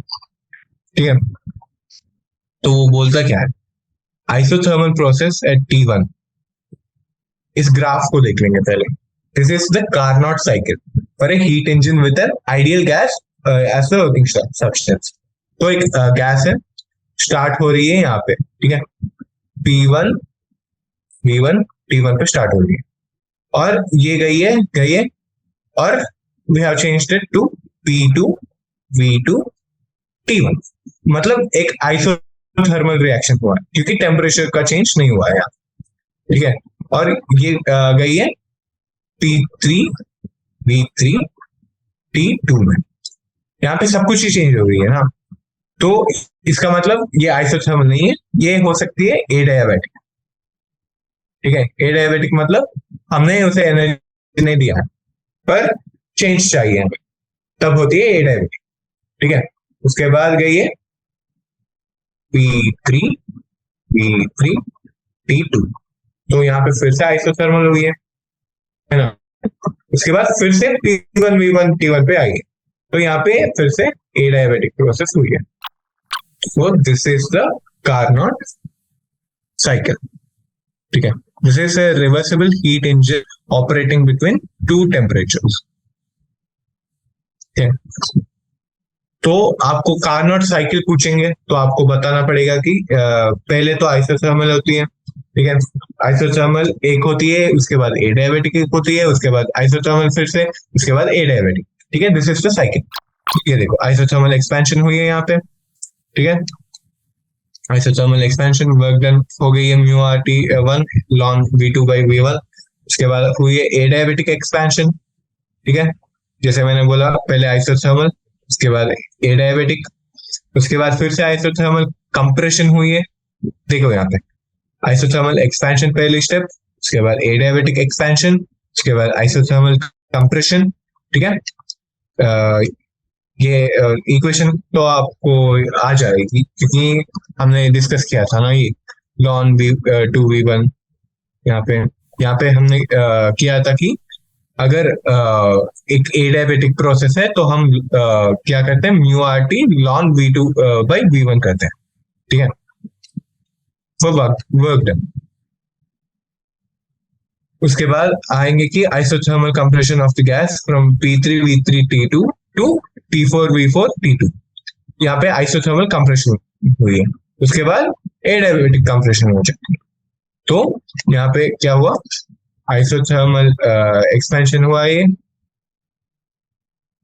S1: ठीक है। तो वो बोलता क्या है? आइसोथर्मल प्रोसेस एट T1, इस ग्राफ को देख लेंगे पहले। This is the Carnot cycle for a heat engine with an ideal gas as the working substance. तो एक गैस है, स्टार्ट हो रही है यहाँ पे, ठीक है, P1 V1 T1 पे स्टार्ट हो रही है, और ये गई है और we have changed it to P2 V2 T1। मतलब एक आइसोथर्मल रिएक्शन हुआ है क्योंकि टेम्परेचर का चेंज नहीं हुआ है यहाँ, ठीक है। और ये गई है P3 V3 T2 में। यहाँ पे सब कुछ ही चेंज हो गई है ना। तो इसका मतलब ये आइसोथर्मल नहीं है, ये हो सकती है एडियाबैटिक, ठीक है। एडियाबैटिक मतलब हमने उसे एनर्जी नहीं दिया पर चेंज चाहिए, तब होती है एडियाबैटिक, ठीक है। उसके बाद गई है P3 V3 T2, तो यहाँ पे फिर से आइसोथर्मल हुई है ना। उसके बाद फिर से T1 V1 T1 पे आई है, तो यहाँ पे फिर से एडियाबैटिक प्रोसेस हुई है। So this is the Carnot cycle, ठीक है। This is a reversible heat engine operating between two temperatures, ठीक है। तो आपको कार्नोट साइकिल पूछेंगे तो आपको बताना पड़ेगा कि पहले तो आइसोथर्मल होती है, ठीक है। आइसोथर्मल एक होती है, उसके बाद एडियाबैटिक एक होती है, उसके बाद आइसोथर्मल फिर से, उसके बाद एडियाबैटिक, ठीक है। This is the cycle. ये देखो आइसोथर्मल एक्सपेंशन हुई है यहाँ पे, ठीक है। आइसोथर्मल एक्सपेंशन, वर्क डन हो गई है μRT1 ln V2 by V1। उसके बाद हुई है एडियाबैटिक एक्सपेंशन, ठीक है। जैसे मैंने बोला पहले आइसोथर्मल, उसके बाद एडियाबैटिक, उसके बाद फिर से आइसोथर्मल कंप्रेशन हुई है। देखो यहाँ पे आइसोथर्मल एक्सपेंशन पहली स्टेप, उसके बाद एडियाबैटिक एक्सपेंशन, उसके बाद आइसोथर्मल कंप्रेशन, ठीक है। ये इक्वेशन तो आपको आ जाएगी क्योंकि हमने डिस्कस किया था ना ये ln V2 V1। यहाँ पे हमने किया था कि अगर एक एडियाबैटिक प्रोसेस है तो हम क्या करते हैं, μRT ln V2 by V1 करते हैं, ठीक है। वो वर्क डन। उसके बाद आएंगे कि isothermal compression of the gas from P3 V3 T2 to T4 V4 T2। यहाँ पे आइसोथर्मल कंप्रेशन हुई है, उसके बाद एडियाबैटिक कंप्रेशन हो जाती है। तो यहाँ पे क्या हुआ, आइसोथर्मल एक्सपेंशन हुआ है,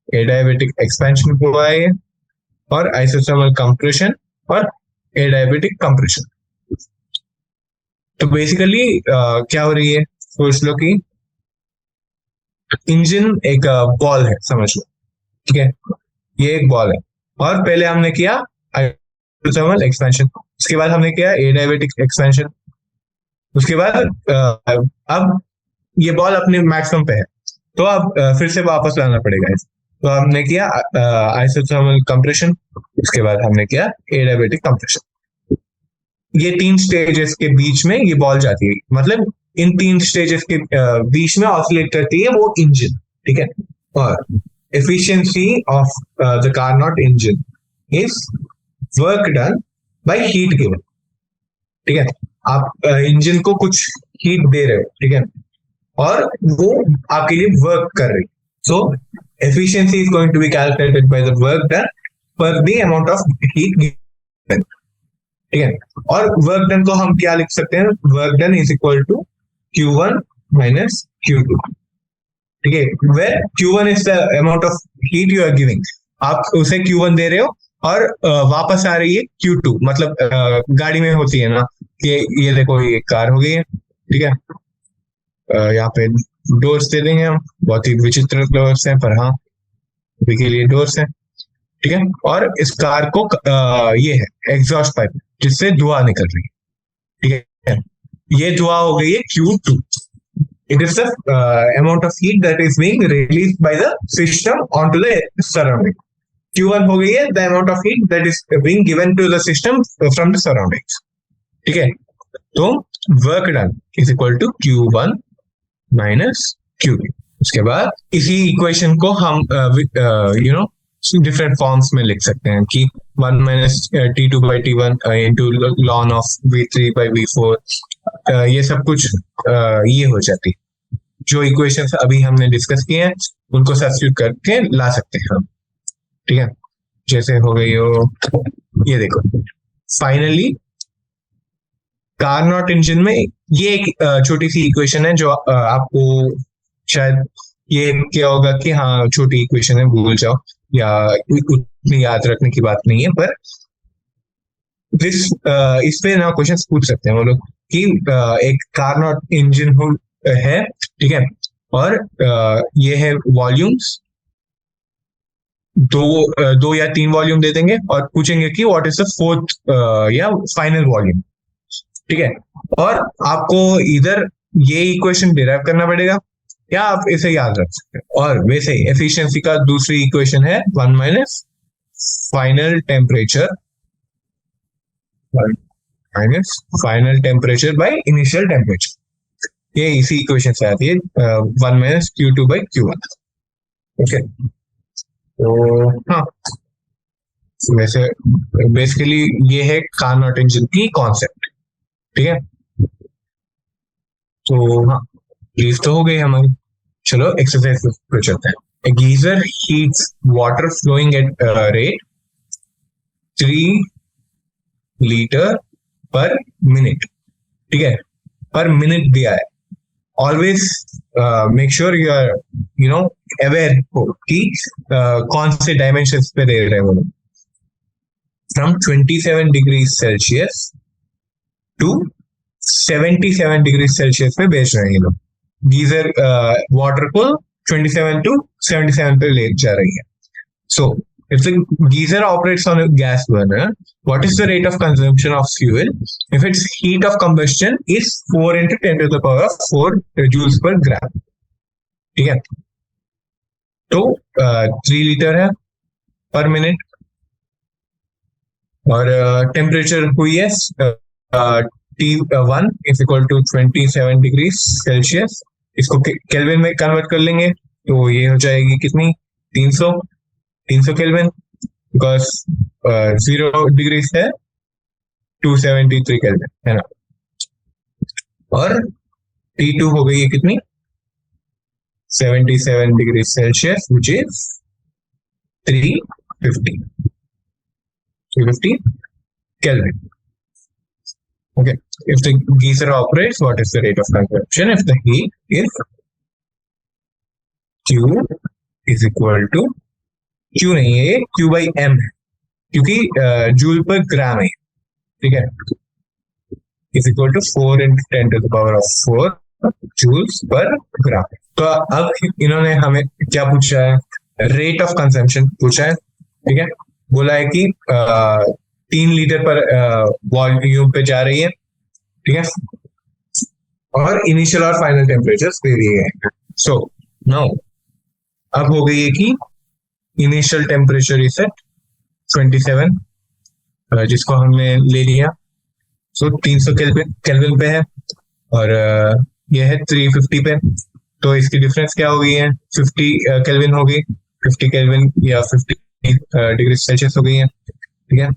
S1: एडियाबैटिक एक्सपेंशन हुआ है, और आइसोथर्मल कंप्रेशन और एडियाबैटिक कंप्रेशन। तो बेसिकली क्या हो रही है, सोच लो कि इंजन एक बॉल है समझ लो, ठीक है, ये एक बॉल है, और पहले हमने किया थर्मल एक्सपेंशन, उसके बाद हमने किया एडियाबैटिक एक्सपेंशन, उसके बाद अब ये बॉल अपने मैक्सिमम पे है, तो अब फिर से वापस लाना पड़ेगा इसे। तो हमने किया आइसोथर्मल कंप्रेशन, उसके बाद हमने किया एडियाबैटिक कंप्रेशन। ये 3 स्टेजेस के बीच में ये बॉल जाती है, मतलब इन 3 स्टेजेस के बीच में ऑसिलेट करती है वो इंजन, ठीक है। और efficiency of the Carnot engine is work done by heat given, ठीक है। आप इंजन को कुछ हीट दे रहे हो, ठीक है, और वो आपके लिए वर्क कर रही है। So efficiency is going to be calculated by the work done per the amount of heat given, ठीक है। और वर्क डन को हम क्या लिख सकते हैं, work done is equal to Q1 minus Q2, ठीक है, where Q1 is the amount of heat you are giving, आप उसे Q1 दे रहे हो और वापस आ रही है Q2, मतलब गाड़ी में होती है ना कि ये देखो ये कार हो गई है, ठीक है, यहाँ पे डोर्स दे देंगे हम, बहुत ही विचित्र डोर्स हैं पर हाँ अभी के लिए डोर्स हैं, ठीक है। और इस कार को ये है एग्जॉस्ट पाइप जिससे धुआं निकल रही है, ठीक है, ये धुआं हो गई है Q2, it is the amount of heat that is being released by the system onto the surrounding. Q1 हो गई है the amount of heat that is being given to the system from the surroundings, ठीक है। तो work done is equal to Q1 minus Q2। उसके बाद इसी इक्वेशन को हम डिफरेंट फॉर्म्स में लिख सकते हैं कि 1 minus T2 by T1 into lawn of V3 by V4, ये सब कुछ ये हो जाती है। जो इक्वेशंस अभी हमने डिस्कस किए हैं उनको सब्स्टिट्यूट करके ला सकते हैं हम, ठीक है। जैसे हो गई हो ये देखो, फाइनली कार्नोट इंजन में ये एक छोटी सी इक्वेशन है जो आपको शायद ये क्या होगा कि हाँ छोटी इक्वेशन है भूल जाओ या उतनी याद रखने की बात नहीं है, पर इस पे ना क्वेश्चन पूछ सकते हैं वो लोग कि एक कार्नोट इंजन है, ठीक है, और ये है वॉल्यूम्स, दो या 3 वॉल्यूम दे देंगे और पूछेंगे कि व्हाट इज द 4th या फाइनल वॉल्यूम, ठीक है। और आपको इधर ये इक्वेशन डिराइव करना पड़ेगा या आप इसे याद रख सकते हैं। और वैसे ही एफिशिएंसी का दूसरी इक्वेशन है 1 minus final temperature by initial temperature, ये इसी इक्वेशन से आती है 1 minus Q2 by Q1, okay. तो हाँ वैसे बेसिकली ये है कार्नोट इंजन की कॉन्सेप्ट, ठीक है। तो हाँ ब्रीफ तो हो गई हमारी, चलो एक्सरसाइज पे चलते हैं। A geyser heats water flowing at rate 3 litre per minute, ठीक है, पर मिनट दिया है। Always make sure you are aware हो कि कौन से डायमेंशंस पे दे रहे हैं वो लोग। From 27 degree Celsius to 77 degree Celsius पे बेच रहे हैं ये लोग। गीजर वाटर को 27 to 77 पे ले जा रही है। So if the geyser operates on a gas burner, what is the rate of consumption of fuel if its heat of combustion is 4 into 10 to the power of 4 joules per gram? ठीक है, तो 3 लीटर है पर मिनट और टेम्परेचर हुई है T1 is equal to 27 degree Celsius. इसको केल्विन में कन्वर्ट कर लेंगे तो ये हो जाएगी कितनी, 300 केल्विन, बिकॉज 0 डिग्री है 273 केल्विन है ना। और T2 हो गई है कितनी, 77 degree Celsius which is 350 kelvin. Okay, if the geyser operates, what is the rate of consumption if the heat is Q is equal to, Q नहीं है ये Q by M है क्योंकि जूल पर ग्राम है, ठीक है, is equal to 4 into 10 to the power of 4 joules per gram. तो अब इन्होंने हमें क्या पूछा है, रेट ऑफ कंजम्पशन पूछा है। ठीक है, बोला है कि 3 लीटर पर वॉल्यूम पे जा रही है। ठीक है, और इनिशियल और फाइनल टेम्परेचर्स दे दिए गए। सो नाउ अब हो गई है कि इनिशियल टेम्परेचर इज एट 27, जिसको हमने ले लिया। सो 300 केल्विन पे है, और यह है 350 पे। तो इसकी डिफरेंस क्या हो गई है, 50 केल्विन हो गई, 50 केल्विन या 50 डिग्री सेल्सियस हो गई है। ठीक है,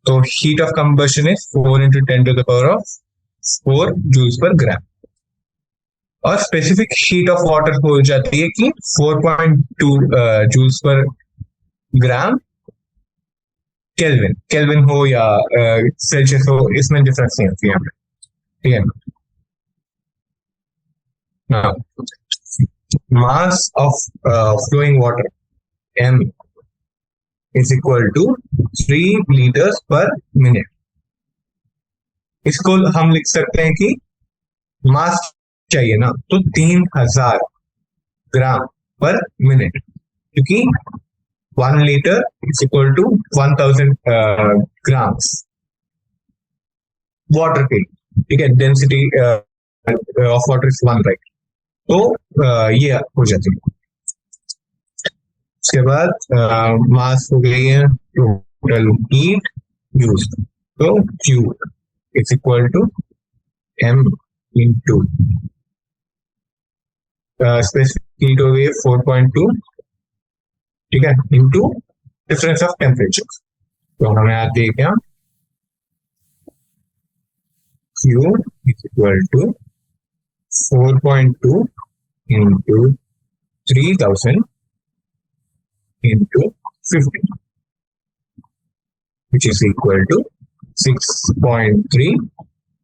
S1: तो heat of combustion is 4 × 10⁴ joules per gram, और स्पेसिफिक हीट ऑफ वाटर हो जाती है कि 4.2 joules per gram kelvin. Kelvin हो या सेल्सियस हो, इसमें डिफरेंस नहीं होती है। ठीक है, now mass of flowing water m is equal to 3 liters per minute। इसको हम लिख सकते हैं कि मास चाहिए ना, तो 3000 ग्राम पर मिनट, क्योंकि 1 litre is equal to 1000 grams water के। ठीक है, density of water is 1, right. तो ये हो जाती है। उसके बाद मास हो गई है टोटल हीट यूज, तो Q is equal to m into specific heat हो गई है 4.2। ठीक है, इंटू डिफरेंस ऑफ टेम्परेचर। तो हमें आती है क्या, Q is equal to 4.2 into 3000 into 50, which is equal to 6.3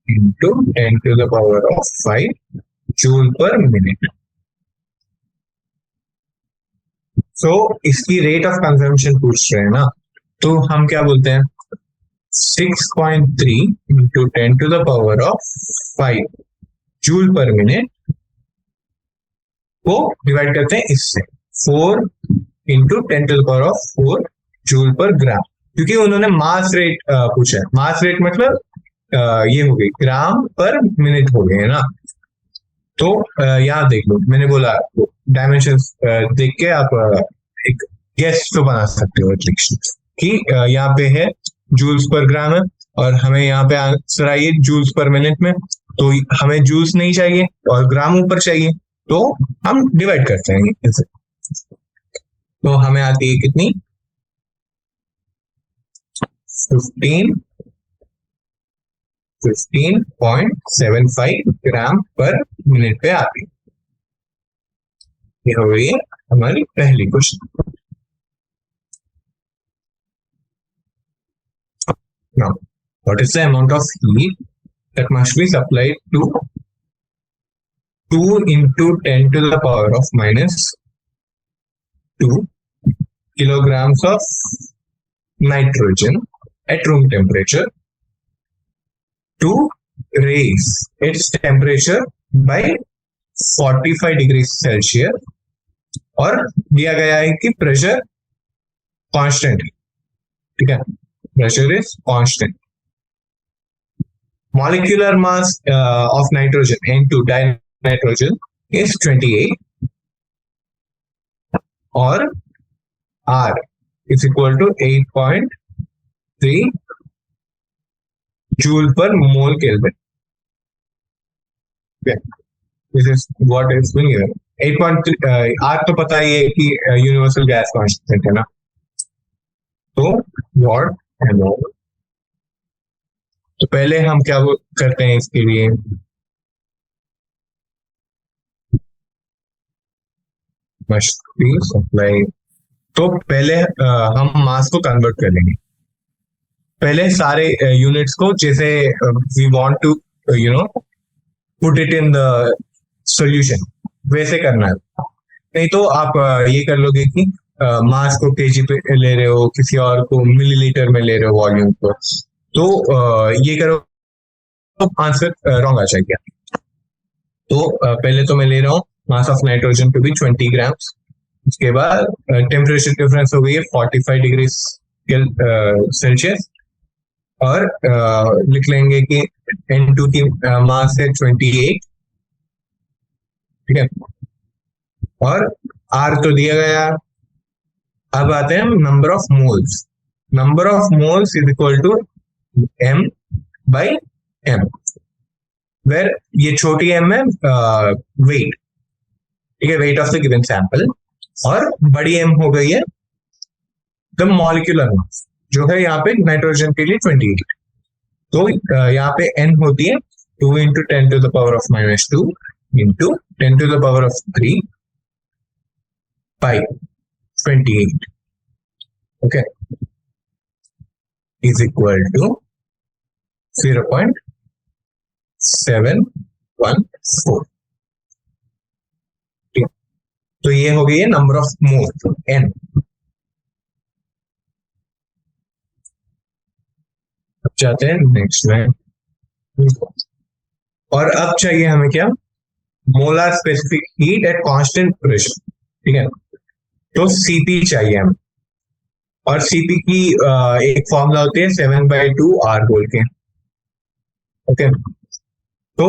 S1: into 10⁵ joule per minute. So इसकी रेट ऑफ कंजम्पशन पूछ रहे हैं ना, तो हम क्या बोलते हैं, 6.3 into 10⁵ जूल पर मिनट को डिवाइड करते हैं इससे 4 into 10⁴ जूल पर ग्राम, क्योंकि उन्होंने मास रेट पूछा है। मास रेट मतलब ये हो गई ग्राम पर मिनट हो गए है ना। तो यहाँ देख लो, मैंने बोला डायमेंशंस देख के आप एक गेस तो बना सकते हो एटलीस्ट, कि यहाँ पे है जूल्स पर ग्राम है, और हमें यहाँ पे आंसर आई है जूल्स पर मिनट में। तो हमें जूल्स नहीं चाहिए और ग्राम ऊपर चाहिए, तो हम डिवाइड करते हैं इसे। तो हमें आती है कितनी, 15.75 ग्राम पर मिनट पे आती है। ये हो गई है हमारी पहली question. Now, what is the amount of heat that must be supplied to 2 into 10⁻⁻2 kilograms of nitrogen at room temperature to raise its temperature by 45 degrees Celsius, और दिया गया है कि प्रेशर कांस्टेंट है। ठीक है, pressure is constant. Molecular mass of nitrogen, N2 dinitrogen, is 28, or R is equal to 8.3 joule per mole Kelvin. Okay. This is what is being given. 8.3 R तो पता ही है कि यूनिवर्सल गैस कांस्टेंट है ना। तो वॉट एंड मोल। तो पहले हम क्या करते हैं इसके लिए, सप्लाई। तो पहले हम मास को कन्वर्ट कर लेंगे। पहले सारे यूनिट्स को, जैसे we want to put it in the solution, वैसे करना है। नहीं तो आप ये कर लोगे कि मास को केजी पे ले रहे हो, किसी और को मिलीलीटर में ले रहे हो वॉल्यूम को, तो ये करो तो आंसर रॉन्ग आ जाएगा। तो पहले तो मैं ले रहा हूँ mass of nitrogen to be 20 grams. उसके बाद टेम्परेचर डिफरेंस हो गई है 45 डिग्री सेल्सियस, और लिख लेंगे कि N2 की मास है 28, ठीक है, और R तो दिया गया। अब आते हैं number of moles. Number of moles is equal to M by M, where ये छोटी m है वेट, ठीक है, weight of the given sample, और बड़ी m हो गई है द मॉलिक्यूलर मास, जो है यहाँ पे नाइट्रोजन के लिए 28। तो यहाँ पे n होती है 2 into 10 to the power of -2 into 10 to the power of 3 by 28, okay, is equal to 0.714। तो ये हो गई है नंबर ऑफ मोल n। अब जाते हैं नेक्स्ट में, और अब चाहिए हमें क्या, molar specific heat at constant pressure, ठीक है, तो Cp चाहिए हमें, और Cp की एक फॉर्मूला होती है 7/2 R बोल के, ओके। तो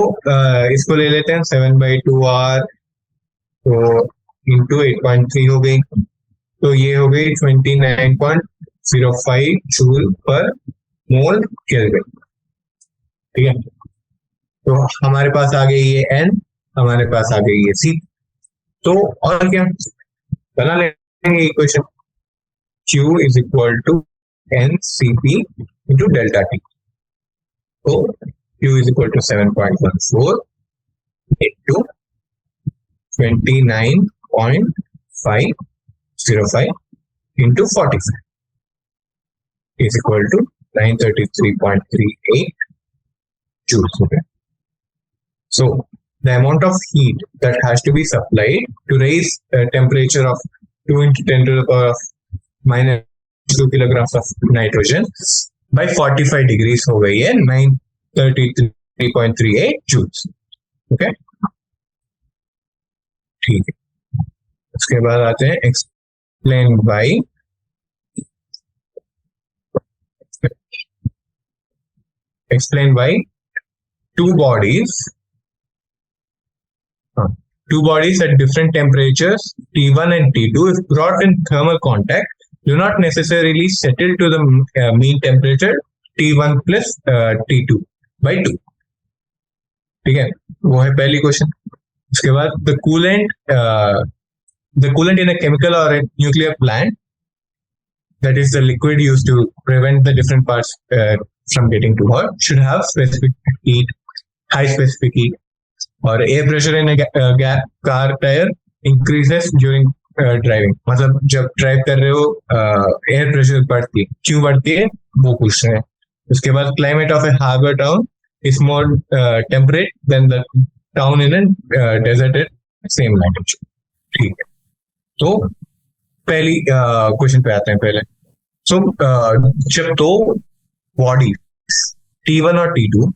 S1: इसको ले लेते हैं 7/2 R, तो इंटू 8.3 हो गई, तो ये हो गई 29.05 जूल पर मोल केल्विन, ठीक है। तो हमारे पास आ गई ये n, हमारे पास आ गई ये C। तो और क्या बना लेंगे equation, Q is equal to NCP into delta T। तो Q is equal to 7.14 into 29.505 into 45 is equal to 933.38 joules. Okay. So the amount of heat that has to be supplied to raise the temperature of 2 into 10 to the power of -2 kilograms of nitrogen by 45 degrees हो गई है 933.38 joules. Okay. ठीक है, उसके बाद आते हैं explain by two bodies at different temperatures T1 and T2, if brought in thermal contact, do not necessarily settle to the mean temperature T1 plus T2 by 2, ठीक है, वो है पहली क्वेश्चन। उसके बाद the coolant in a chemical or a nuclear plant, that is the liquid used to prevent the different parts from getting too hot, should have specific heat, high specific heat, और air pressure in a car tire increases during driving, मतलब जब ड्राइव कर रहे हो एयर प्रेशर बढ़ती है, क्यों बढ़ती है वो पूछ रहे हैं। उसके बाद climate of a harbour town is more temperate than the town in deserted same language, ठीक है। तो पहली क्वेश्चन पे आते हैं पहले। सो जब दो बॉडी T1 और T2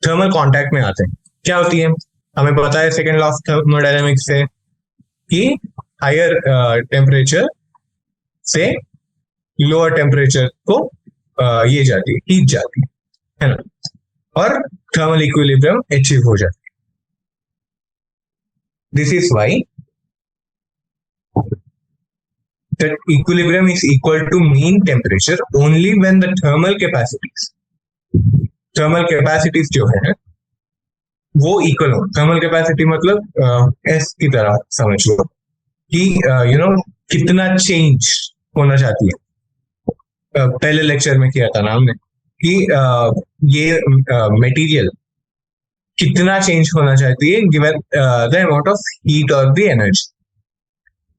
S1: थर्मल कांटेक्ट में आते हैं, क्या होती है, हमें पता है सेकेंड लॉ ऑफ थर्मोडायनामिक्स से कि हायर टेम्परेचर से लोअर टेम्परेचर को ये जाती है, हीट जाती है ना, और थर्मल इक्विलिब्रियम अचीव हो जाती है। This is why that equilibrium is equal to mean temperature only when the thermal capacities जो है वो इक्वल हो। थर्मल कैपेसिटी मतलब एस की तरह समझ लो कि कितना चेंज होना चाहती है। पहले लेक्चर में किया था ना हमने कि ये मटेरियल कितना चेंज होना चाहती है given the amount of heat और द एनर्जी।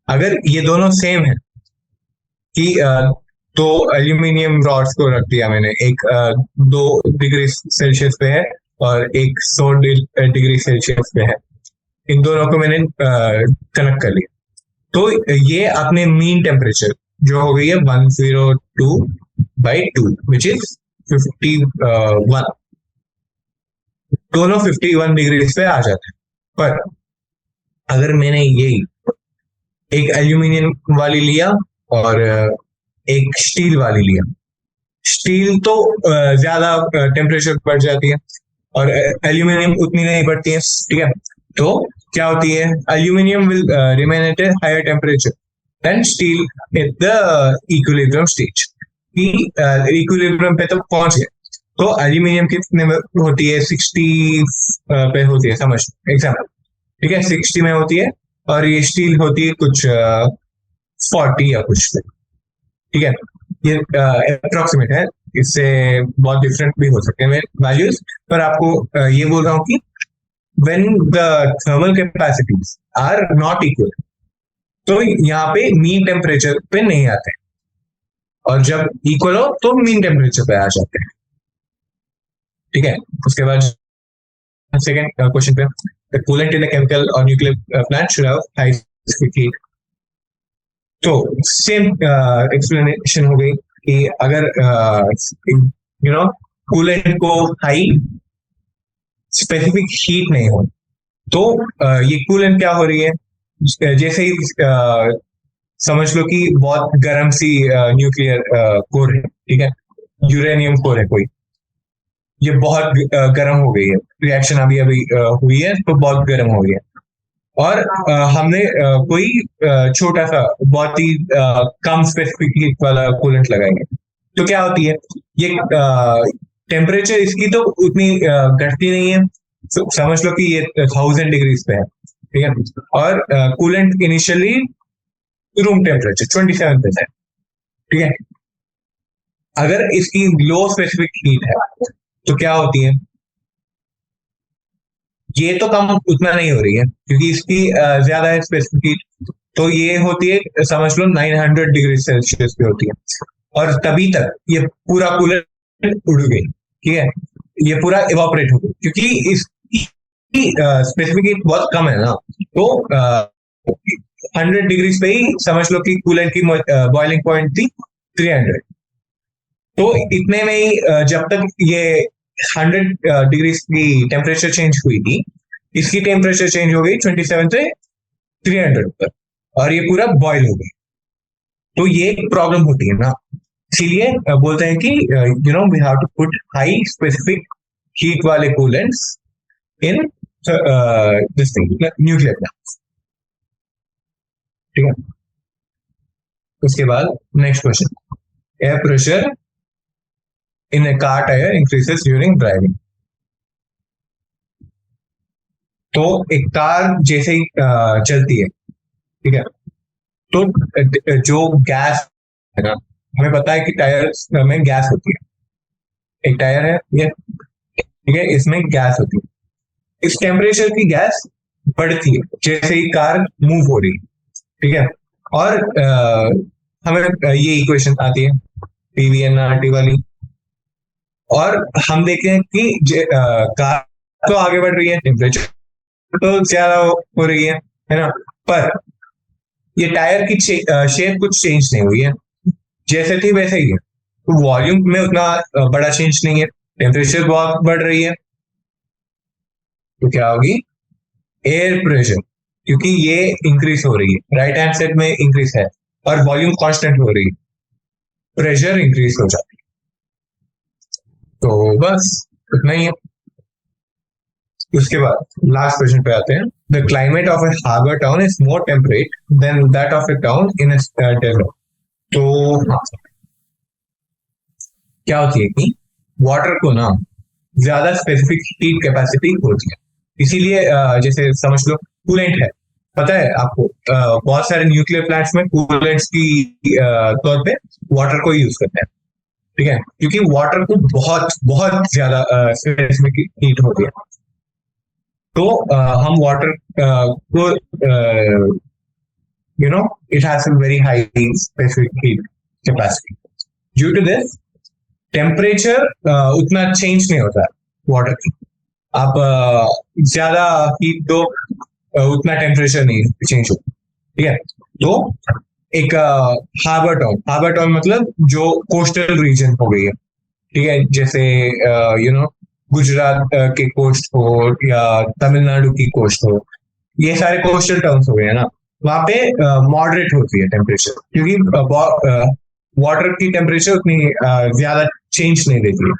S1: अगर ये दोनों सेम है कि दो एल्यूमिनियम रॉड्स को रख दिया मैंने, एक 2 डिग्री सेल्सियस पे है और एक 100 डिग्री सेल्सियस पे है, इन दोनों को मैंने कनेक्ट कर लिया, तो ये अपने मीन टेम्परेचर जो हो गई है 102/2 विच इज 51, दोनों 51 डिग्री पे आ जाते हैं। पर अगर मैंने यही एक एल्यूमिनियम वाली लिया और एक स्टील वाली लिया, स्टील तो ज्यादा टेम्परेचर बढ़ जाती है और एल्यूमिनियम उतनी नहीं बढ़ती है, ठीक है। तो क्या होती है, aluminium will remain at a higher temperature than steel at the equilibrium stage, कि इक्विलिब्रियम पे तो पहुंच गए। तो एल्यूमिनियम कितने में होती है, 60 पे होती है, समझ एग्जाम्पल, ठीक है, 60 में होती है, और ये स्टील होती है कुछ 40 या कुछ पे, ठीक है। ये अप्रोक्सीमेट है, इससे बहुत डिफरेंट भी हो सकते हैं वैल्यूज, पर आपको ये बोल रहा हूँ कि when the thermal capacities are not equal, तो यहाँ पे मीन टेम्परेचर पे नहीं आते हैं, और जब इक्वल हो तो मीन टेम्परेचर पे आ जाते हैं, ठीक है। उसके बाद सेकेंड क्वेश्चन पे, the coolant in a chemical और nuclear plant should have high specific heat. तो सेम एक्सप्लेनेशन हो गई कि अगर कूलेंट को हाई स्पेसिफिक हीट नहीं हो तो ये कूलेंट क्या हो रही है, जैसे ही समझ लो कि बहुत गर्म सी न्यूक्लियर कोर है, ठीक है, यूरेनियम कोर है कोई, ये बहुत गर्म हो गई है, रिएक्शन अभी अभी हुई है तो बहुत गर्म हो गई है, और हमने कोई छोटा सा बहुत ही कम स्पेसिफिक हीट वाला कूलेंट लगाएंगे, तो क्या होती है, ये टेम्परेचर इसकी तो उतनी घटती नहीं है, समझ लो कि ये 1000 डिग्रीज पे है, ठीक है, और कूलेंट इनिशियली रूम टेम्परेचर 27 पे है, ठीक है। अगर इसकी लो स्पेसिफिक हीट है तो क्या होती है, ये तो कम उतना नहीं हो रही है क्योंकि इसकी ज्यादा है स्पेसिफिक हीट, तो ये होती है समझ लो 900 डिग्री सेल्सियस पे होती है, और तभी तक ये पूरा कूलर उड़ गई, ठीक है, ये पूरा इवापोरेट हो गई क्योंकि इसकी स्पेसिफिक हीट बहुत कम है ना, तो 100 डिग्री पे ही समझ लो कि कूलर की बॉइलिंग पॉइंट थी 300, तो इतने में ही जब तक ये 100 डिग्री की टेम्परेचर चेंज हुई थी, इसकी टेम्परेचर चेंज हो गई 27 से 300 पर, और ये पूरा बॉयल हो गई, तो ये एक प्रॉब्लम होती है ना, इसीलिए बोलते हैं कि we have to put high specific heat वाले coolants in this thing nuclear plants, ठीक है। उसके बाद next question, air pressure in a car tire increases during driving। तो एक कार जैसे ही चलती है, ठीक है, तो जो गैस है ना, हमें पता है कि टायर में गैस होती है, एक टायर है ये, ठीक है, इसमें गैस होती है, इस टेम्परेचर की गैस बढ़ती है जैसे ही कार मूव हो रही है, ठीक है, और हमें ये इक्वेशन आती है PV/RT वाली, और हम देखते हैं कि कार तो आगे बढ़ रही है, टेम्परेचर तो ज्यादा हो रही है ना, पर ये टायर की शेप कुछ चेंज नहीं हुई है, जैसे थी वैसे ही है, तो वॉल्यूम में उतना बड़ा चेंज नहीं है, टेम्परेचर बहुत बढ़ रही है, तो क्या होगी, एयर प्रेशर, क्योंकि ये इंक्रीज हो रही है, राइट हैंड साइड में इंक्रीज है और वॉल्यूम कांस्टेंट हो रही है, प्रेशर इंक्रीज हो जाती है, तो बस इतना ही है। उसके बाद लास्ट क्वेश्चन पे आते हैं, the climate of a harbour town is more temperate than that of a town in desert. तो क्या होती है कि वाटर को ना ज्यादा स्पेसिफिक हीट कैपेसिटी होती है, इसीलिए जैसे समझ लो कूलेंट है, पता है आपको बहुत सारे न्यूक्लियर प्लांट्स में कूलेंट्स की तौर पे वाटर को यूज करते हैं, ठीक है, क्योंकि वाटर को बहुत बहुत ज्यादा स्पेसिफिक हीट होती है, तो हम वाटर को it has a very high specific heat capacity, due to this temperature उतना चेंज नहीं होता वाटर की, आप ज्यादा हीट दो उतना टेम्परेचर नहीं चेंज होता, ठीक है। तो एक हार्बर टाउन मतलब जो कोस्टल रीजन हो गई है, ठीक है, जैसे गुजरात के कोस्ट हो या तमिलनाडु की कोस्ट हो, ये सारे कोस्टल टर्म्स हो गए हैं ना, वहां पे मॉडरेट होती है टेम्परेचर, क्योंकि वाटर की टेम्परेचर उतनी ज्यादा चेंज नहीं देती है।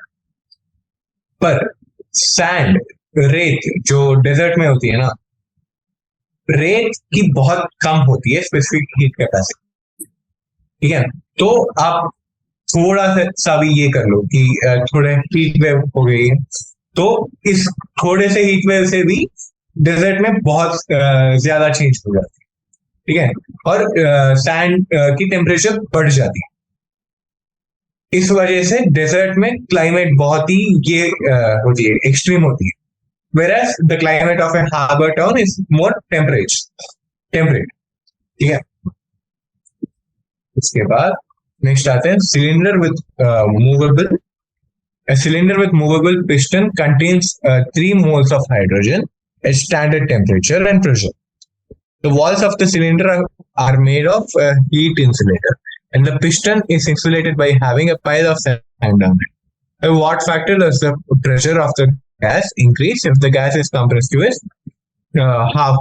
S1: पर सैंड, रेत जो डेजर्ट में होती है ना, रेत की बहुत कम होती है स्पेसिफिक हीट कैपेसिटी, ठीक है। तो आप थोड़ा सा भी ये कर लो कि थोड़े हीट वेव हो गई है, तो इस थोड़े से हीट वेव से भी डेजर्ट में बहुत ज्यादा चेंज हो जाती है, ठीक है, और सैंड की टेम्परेचर बढ़ जाती है। इस वजह से डेजर्ट में क्लाइमेट बहुत ही ये होती है, एक्सट्रीम होती है, whereas the climate of a harbor town is more temperate, ठीक है। इसके बाद नेक्स्ट आते हैं cylinder with movable. A cylinder with movable piston contains 3 moles of hydrogen at standard temperature and pressure. The walls of the cylinder are made of heat insulator, and the piston is insulated by having a pile of sand on it. At what factor does the pressure of the gas increase if the gas is compressed to half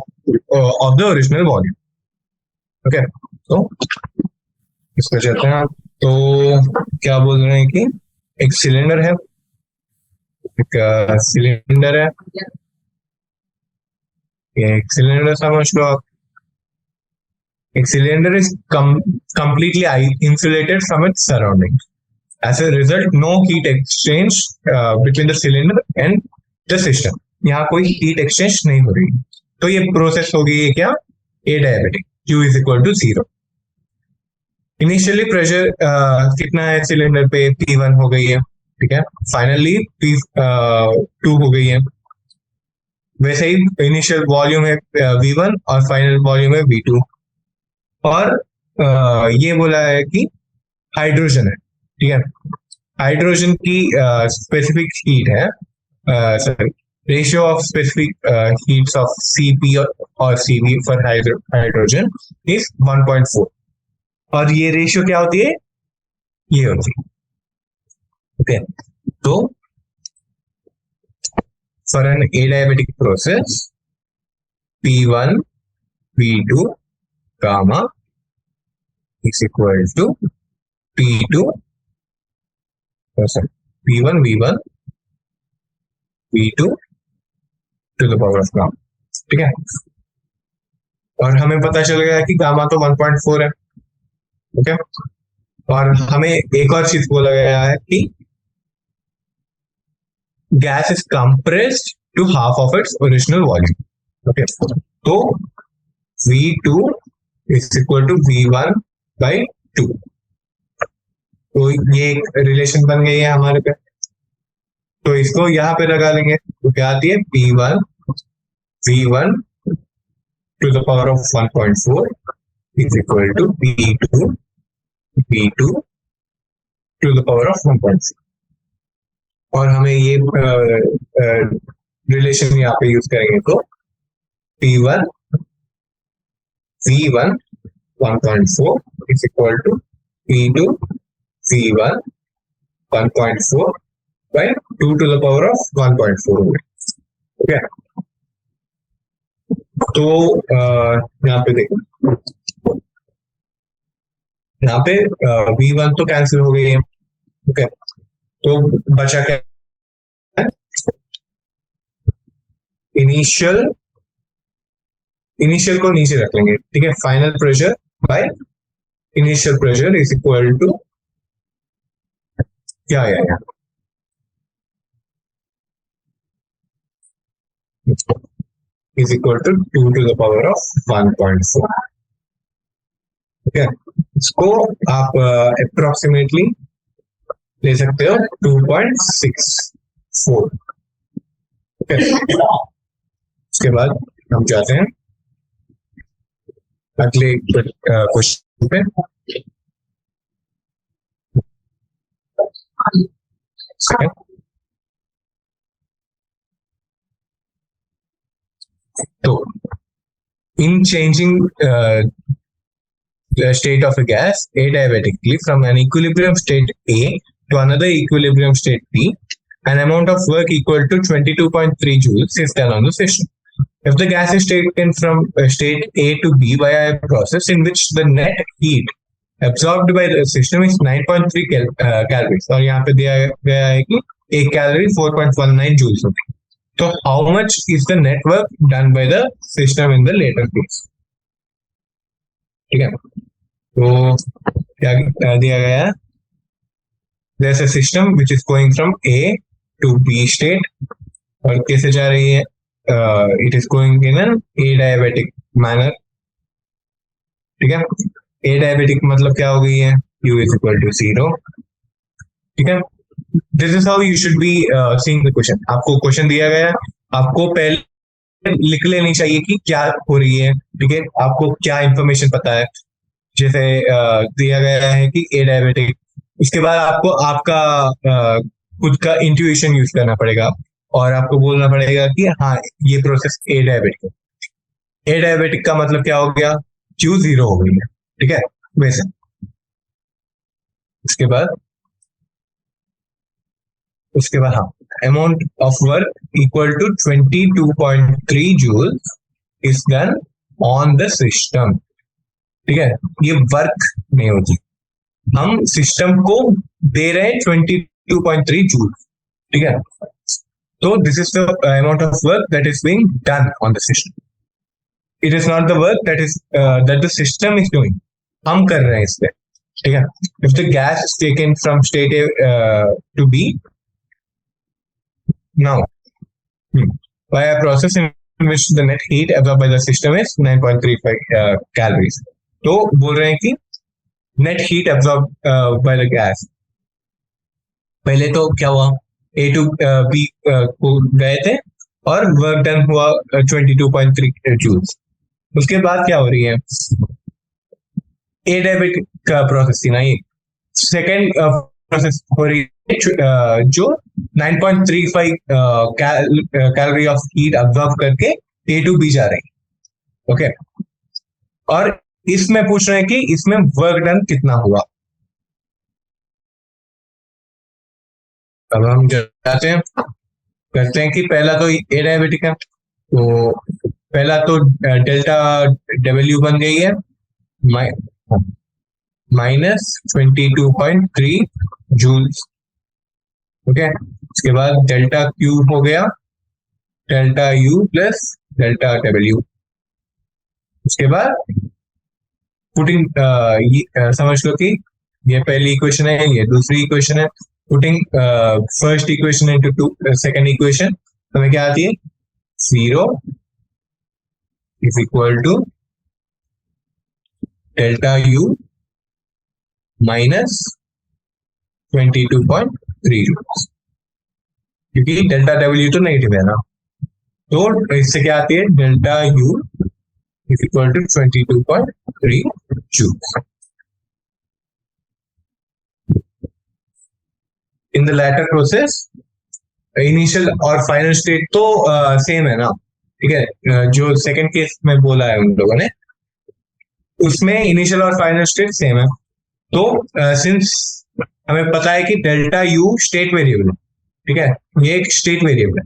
S1: of the original volume? Okay, so इसको चलते हैं। तो क्या बोल रहे हैं कि एक सिलेंडर है, एक सिलेंडर समझ लो आप। एक cylinder is completely insulated from its surroundings. As a result, no heat exchange between the cylinder and the system. यहाँ कोई heat exchange नहीं हो रही, तो ये प्रोसेस होगी ये क्या, एडायबेटिक, Q is equal to 0. Initially pressure कितना है सिलेंडर पे, P1 हो गई है, ठीक है। फाइनली P2 हो गई है। वैसे ही इनिशियल वॉल्यूम है V1 और फाइनल वॉल्यूम है V2। और ये बोला है कि हाइड्रोजन है, ठीक है। हाइड्रोजन की स्पेसिफिक हीट है, sorry, ratio of specific heats of Cp और Cv फॉर हाइड्रोजन इज 1.4। और ये रेशियो क्या होती है, ये होती है, ओके। तो for an adiabatic process P1 V2 gamma is equal to P2 P1 V1 V2 to the power of gamma, ठीक है। और हमें पता चल गया कि गामा तो 1.4 है, ओके। और हमें एक और चीज बोला गया है कि gas is compressed to half of its original volume, okay. तो V2 is equal to V1 by 2। तो ये एक रिलेशन बन गई है हमारे पे, तो इसको यहाँ पे लगा लेंगे, तो क्या आती है, P1 V1 to the power of 1.4 is equal to P2 V2 to the power of 1.4। और हमें ये रिलेशन यहाँ पे यूज करेंगे, तो P1 V1 1.4 is equal to P2 V1 1.4 by 2 to the power of 1.4 हो गया, ओके। तो यहाँ पे देखो, यहाँ पे V1 तो कैंसिल हो गई है, ओके। तो बचा क्या, इनिशियल को नीचे रख लेंगे, ठीक है। Final pressure by initial pressure is equal to क्या आएगा, is equal to 2 to the power of 1.4, okay. इसको आप अप्रोक्सीमेटली ले सकते हो 2.64, ओके। उसके बाद हम जाते हैं अगले क्वेश्चन पे। तो in changing the state of a gas adiabatically from an equilibrium state A to another equilibrium state B, an amount of work equal to 22.3 joules is done on the system. If the gas is taken from state A to B via a process in which the net heat absorbed by the system is 9.3 calories, और यहाँ पे दिया गया है कि एक कैलोरी 4.19 joules होती है. So how much is the net work done by the system in the later phase? ठीक है, तो क्या दिया गया है? There's a system which is going from A to B state, और कैसे जा रही है? It is going in an adiabatic manner. ठीक है, adiabatic मतलब क्या हो गई है? U is equal to 0. ठीक है, this is how you should be seeing the question. आपको क्वेश्चन दिया गया है, आपको पहले लिख लेनी चाहिए कि क्या हो रही है. ठीक है, आपको क्या इंफॉर्मेशन पता है. जैसे दिया गया है कि ए डायबिटिक, उसके बाद आपको आपका खुद का इंट्यूशन यूज करना पड़ेगा और आपको बोलना पड़ेगा कि हाँ ये प्रोसेस ए डायबिटिक है. ए डायबिटिक का मतलब क्या हो गया? क्यू 0 हो गई है. ठीक है, वैसे उसके बाद हाँ, amount of work equal to 22.3 joules is done on the system. ठीक है, ये वर्क नहीं होती, हम सिस्टम को दे रहे हैं 22.3 joules. ठीक है, तो this is the amount of work that is being done on the system. It is not the work that the system is doing. हम कर रहे हैं इस पे. ठीक है, if the gas is taken from state A to B now by a process in which the net heat absorbed by the system is 9.35 calories. तो बोल रहे हैं कि net heat absorbed by the gas. पहले तो क्या हुआ, A to B को गए थे और वर्क डन हुआ 22.3 joules. उसके बाद क्या हो रही है? एडायबिटिक का प्रोसेस थी ना ये. सेकेंड प्रोसेस हो रही है जो 9.35 कैलोरी ऑफ हीट अब्जॉर्ब करके ए टू बी जा रही है. ओके, और इसमें पूछ रहे हैं कि इसमें वर्क डन कितना हुआ. अब हम जाते हैं, करते हैं कि पहला तो ए डायबिटिक है, तो पहला तो डेल्टा डब्ल्यू बन गई है -22.3 joules. ओके, उसके बाद डेल्टा क्यू हो गया delta U plus delta W. उसके बाद पुटिंग समझ लो कि ये पहली इक्वेशन है, ये दूसरी इक्वेशन है. Putting first equation into second equation, हमें क्या आती है? 0 is equal to delta U minus 22.3 joules, क्योंकि डेल्टा डब्ल्यू तो नेगेटिव है ना, तो इससे क्या आती है? Delta U is equal to 22.3 joules. In the latter process initial और फाइनल स्टेट तो सेम है ना. ठीक है, जो सेकंड केस में बोला है उन लोगों ने, उसमें इनिशियल और फाइनल स्टेट सेम है. तो सिंस हमें पता है कि डेल्टा यू स्टेट वेरिएबल है. ठीक है, ये एक स्टेट वेरिएबल है.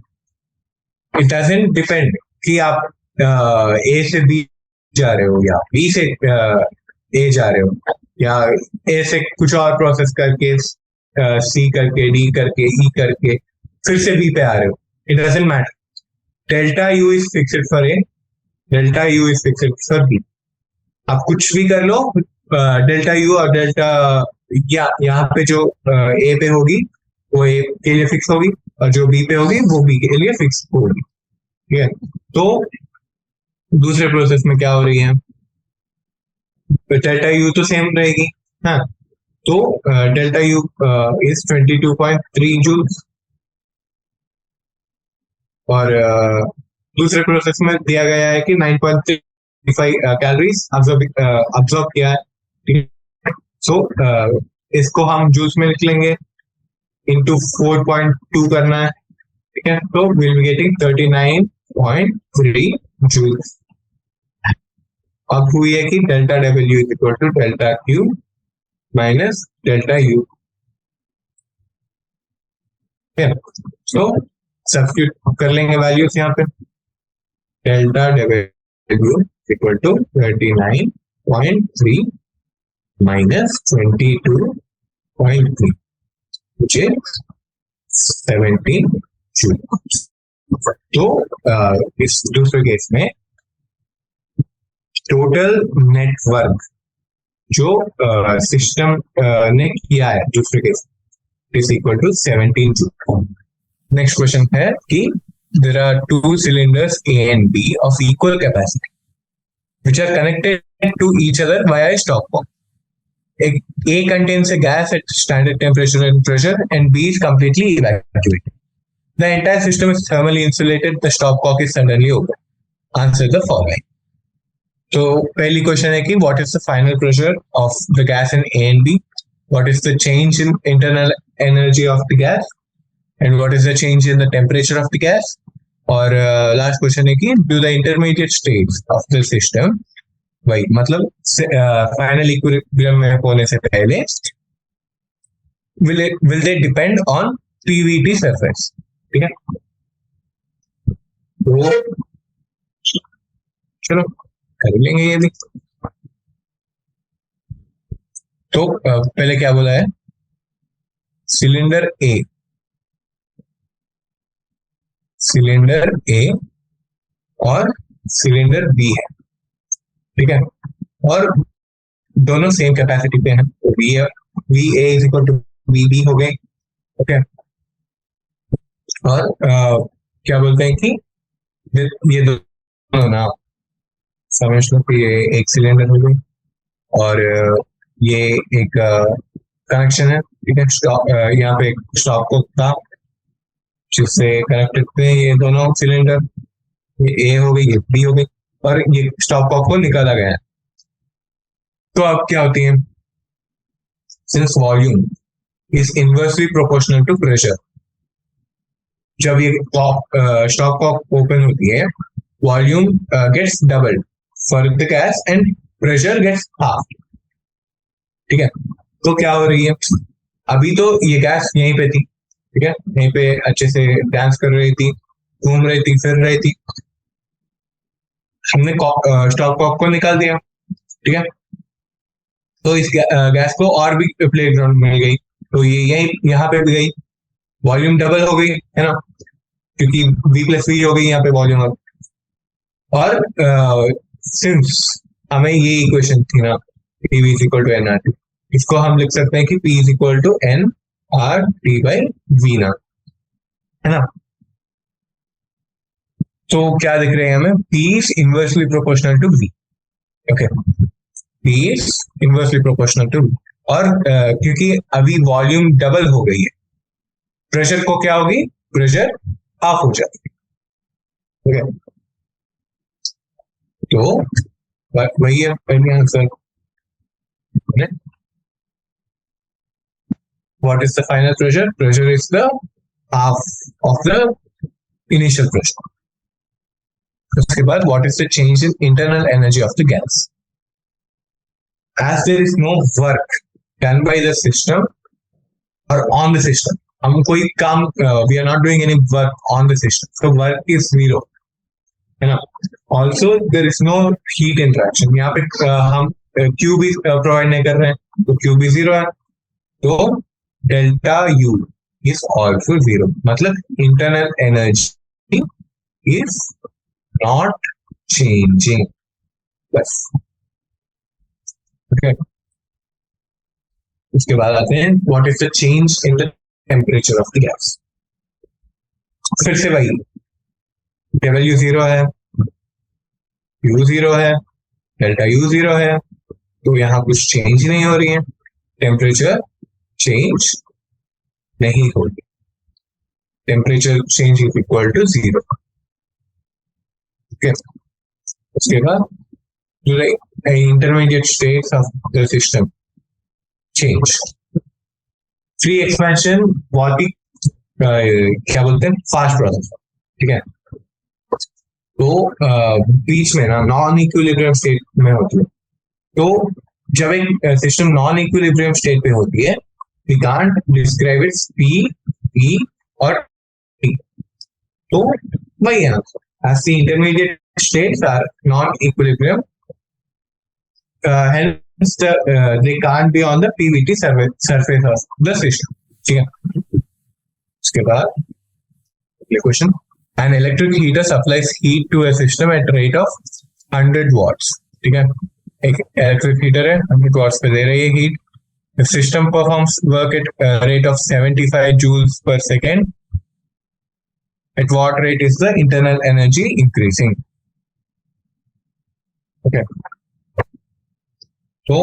S1: इट डजंट डिपेंड कि आप ए से बी जा रहे हो या बी से ए जा रहे हो या ए से कुछ और प्रोसेस करके सी करके डी करके ई करके फिर से बी पे आ रहे हो. It doesn't matter. Delta U is fixed for A, delta U is fixed for B. आप कुछ भी कर लो, डेल्टा यू और डेल्टा या यहाँ पे जो ए पे होगी वो ए के लिए फिक्स होगी और जो बी पे होगी वो बी के लिए फिक्स होगी. ठीक है, तो दूसरे प्रोसेस में क्या हो रही है? डेल्टा यू तो सेम रहेगी. हाँ, तो डेल्टा यू इज 22.3 joules और दूसरे प्रोसेस में दिया गया है कि 9.35 कैलोरीज अब्सॉर्ब किया है. सो इसको हम जूल्स में लिख लेंगे, इंटू 4.2 करना है. ठीक है, तो विल बी गेटिंग 39.3 joules. अब हुई है कि delta W is equal to delta Q minus delta U. So substitute कर लेंगे वैल्यूज यहाँ पे, delta W equal to 39.3 minus 22.3 which is 17 joules. तो इस दूसरे केस में टोटल नेटवर्क जो सिस्टम ने किया है दूसरे case is equal to 17 joule. Next question है कि there are two cylinders A and B of equal capacity which are connected to each other via a stopcock. A contains a gas at standard temperature and pressure and B is completely evacuated. The entire system is thermally insulated. The stopcock is suddenly open. Answer the following. So, पहली क्वेश्चन है कि what is the final pressure of the gas in A and B? What is the change in internal energy of the gas? And what is the change in the temperature of the gas? और लास्ट क्वेश्चन है कि do the intermediate states of the system, वही मतलब फाइनल इक्विलिब्रियम में होने से पहले will they depend on PVT surface? ठीक है, तो चलो कर लेंगे ये भी. तो पहले क्या बोला है, सिलेंडर ए और सिलेंडर बी है, ठीक है, और दोनों सेम कैपेसिटी पे हैं, तो V A is equal to V B हो गए. ओके, और क्या बोलते हैं कि ये दोनों ना समझ लो कि ये एक सिलेंडर हो गई और ये एक कनेक्शन है, ठीक है, यहाँ पे एक स्टॉप को था जिससे कनेक्टेड थे ये दोनों सिलेंडर, ये ए हो गई ये बी हो गई और ये स्टॉप कॉक को निकाला गया है. तो अब क्या होती है, since volume is inversely proportional to pressure, जब ये स्टॉप कॉक ओपन होती है volume gets doubled for the gas and pressure gets half. ठीक है, तो क्या हो रही है, अभी तो ये गैस यहीं पे थी, ठीक है, यहीं पे अच्छे से डांस कर रही थी, घूम रही थी, फिर रही थी, हमने स्टॉप कॉक को निकाल दिया, ठीक है, तो इस गैस को और भी प्ले ग्राउंड मिल गई, तो ये यही यहाँ पे भी गई, वॉल्यूम डबल हो गई है ना, क्योंकि V प्लस V हो गई यहाँ पे वॉल्यूम अब. और सिंस हमें ये इक्वेशन थी ना PV is equal to NRT, इसको हम लिख सकते हैं कि P is equal to NRT by V ना, है ना. तो क्या दिख रहे हैं हमें, P is inversely proportional to V. Okay, P is inversely proportional to V. और क्योंकि अभी वॉल्यूम डबल हो गई है, प्रेशर को क्या होगी, प्रेशर हाफ हो जाएगी. ओके, तो वही है पहले answer. What is the final pressure? Pressure is the half of the initial pressure. उसके बाद what is the change in internal energy of the gas? As there is no work done by the system or on the system, हम कोई काम we are not doing any work on the system, so work is zero, है ना. Also there is no heat interaction, यहाँ पे हम Q भी प्रोवाइड नहीं कर रहे हैं, तो Q भी जीरो है, तो delta U is also zero, मतलब internal energy is not changing. बस. Okay. उसके बाद आते हैं what is the change in the temperature of the gas. फिर से वही W जीरो है, U जीरो है, डेल्टा U जीरो है, तो यहाँ कुछ चेंज नहीं हो रही है, टेम्परेचर चेंज नहीं हो रही, temperature change is equal to zero. Okay. उसके बाद intermediate states of the system change. Free expansion बहुत ही क्या बोलते हैं, फास्ट प्रोसेस, ठीक है. तो बीच में ना नॉन इक्विलिब्रियम स्टेट में होती है, तो जब एक सिस्टम नॉन इक्विलिब्रियम स्टेट पे होती है, we can't describe its P, V और तो वही है answer. As the intermediate states are non-equilibrium, hence they can't be on the PVT surface of the system. ठीक है. उसके बाद question. An electric heater supplies heat to a system at rate of 100 watts. ठीक है. एक इलेक्ट्रिक हीटर है, 100 watts पे दे रही है heat. The system performs work at a rate of 75 joules per second. At what rate is the internal energy increasing? Okay. तो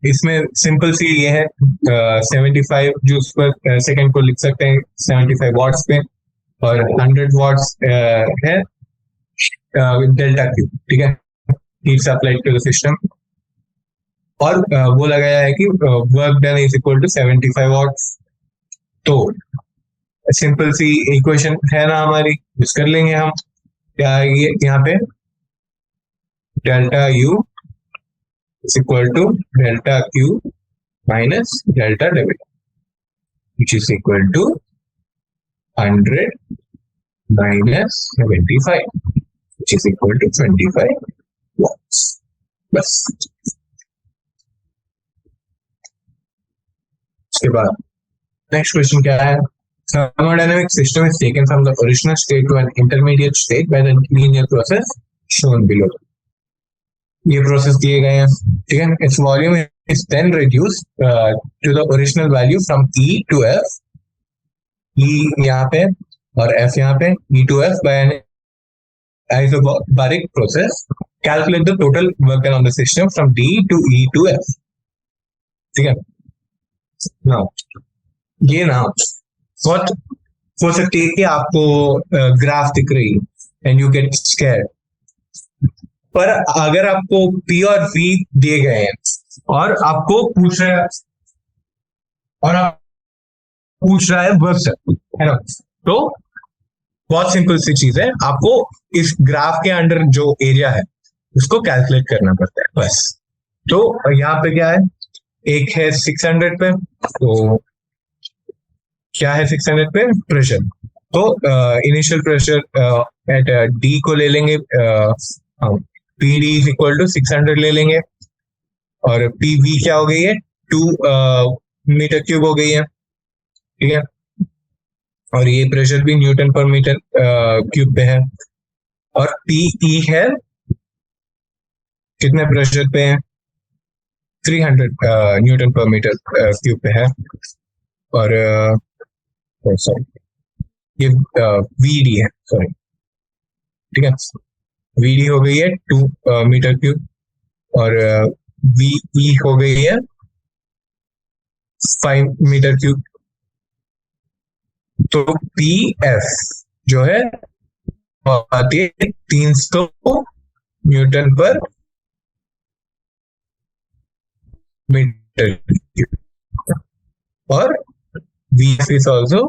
S1: इसमें सिंपल सी ये है, 75 जूल्स पर सेकेंड को लिख सकते हैं 75 वॉट्स पे, और 100 वॉट्स है डेल्टा क्यू. ठीक है. Heat supplied to the system, और वो लगाया है कि work done is equal to 75 watts. तो सिंपल सी इक्वेशन है ना हमारी, यूज कर लेंगे हम. क्या ये यहाँ पे delta U is equal to delta Q minus delta W, which is equal to 100 minus 75, which is equal to 25 watts. बस. उसके बाद नेक्स्ट क्वेश्चन क्या है? Thermodynamic system is taken from the original state to an intermediate state by the linear process shown below. ये प्रोसेस दिए गए हैं. ठीक है. It's volume is then reduced to the original value from E to F. E यहाँ पे और एफ यहाँ पे, E to F by an isobaric process. Calculate the total work done on the system from D to E to F. ठीक है. नाउ ये ना बहुत हो सकती है कि आपको ग्राफ दिख रही है एंड यू गेट स्कैर्ड, पर अगर आपको P और V दिए गए हैं और आपको पूछ रहा है, और आप पूछ रहा है वर्क, है ना, तो बहुत सिंपल सी चीज है, आपको इस ग्राफ के अंडर जो एरिया है उसको कैलकुलेट करना पड़ता है बस. तो यहाँ पे क्या है, एक है 600 पे, तो क्या है 600 पे प्रेशर. तो इनिशियल प्रेशर एट डी को ले लेंगे, PD इज इक्वल टू 600 ले लेंगे, और PV क्या हो गई है, 2 मीटर क्यूब हो गई है. ठीक है. और ये प्रेशर भी न्यूटन पर मीटर क्यूब पे है, और PE है कितने प्रेशर पे है, 300 न्यूटन पर मीटर क्यूब पे है. और सॉरी ये VD है, सॉरी. ठीक है. VD हो गई है 2 मीटर क्यूब, और VE हो गई है 5 मीटर क्यूब. तो PF जो है आती है 300 न्यूटन पर मीटर क्यूब, और VF is also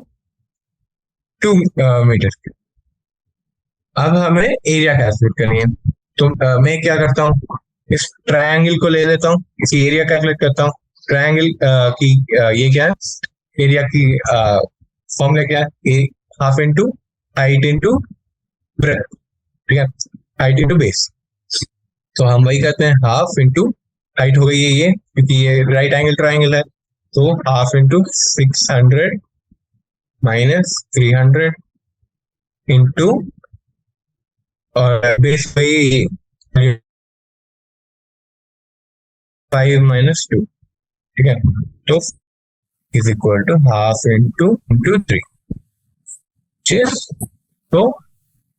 S1: 2 metre cube. अब हमें एरिया कैलकुलेट करनी है. तो मैं क्या करता हूँ, इस ट्रायंगल को ले लेता हूँ, इसकी एरिया कैलकुलेट करता हूँ. ट्रायंगल की ये क्या है, एरिया की फॉर्मूला क्या है, a half into height into breadth. ठीक है. Height into base. तो हम वही करते हैं, हाफ इंटू हाइट हो गई है ये, क्योंकि ये राइट एंगल ट्रायंगल है. तो हाफ इंटू 600 माइनस 300 इंटू, और बेस वही 5 माइनस 2. ठीक है. तो is equal to half into 3. तो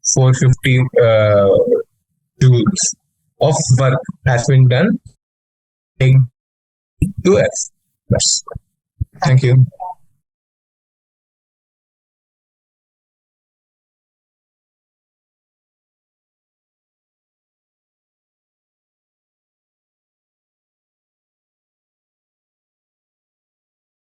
S1: 450 joules of work has been done to F. Bas. Thank you.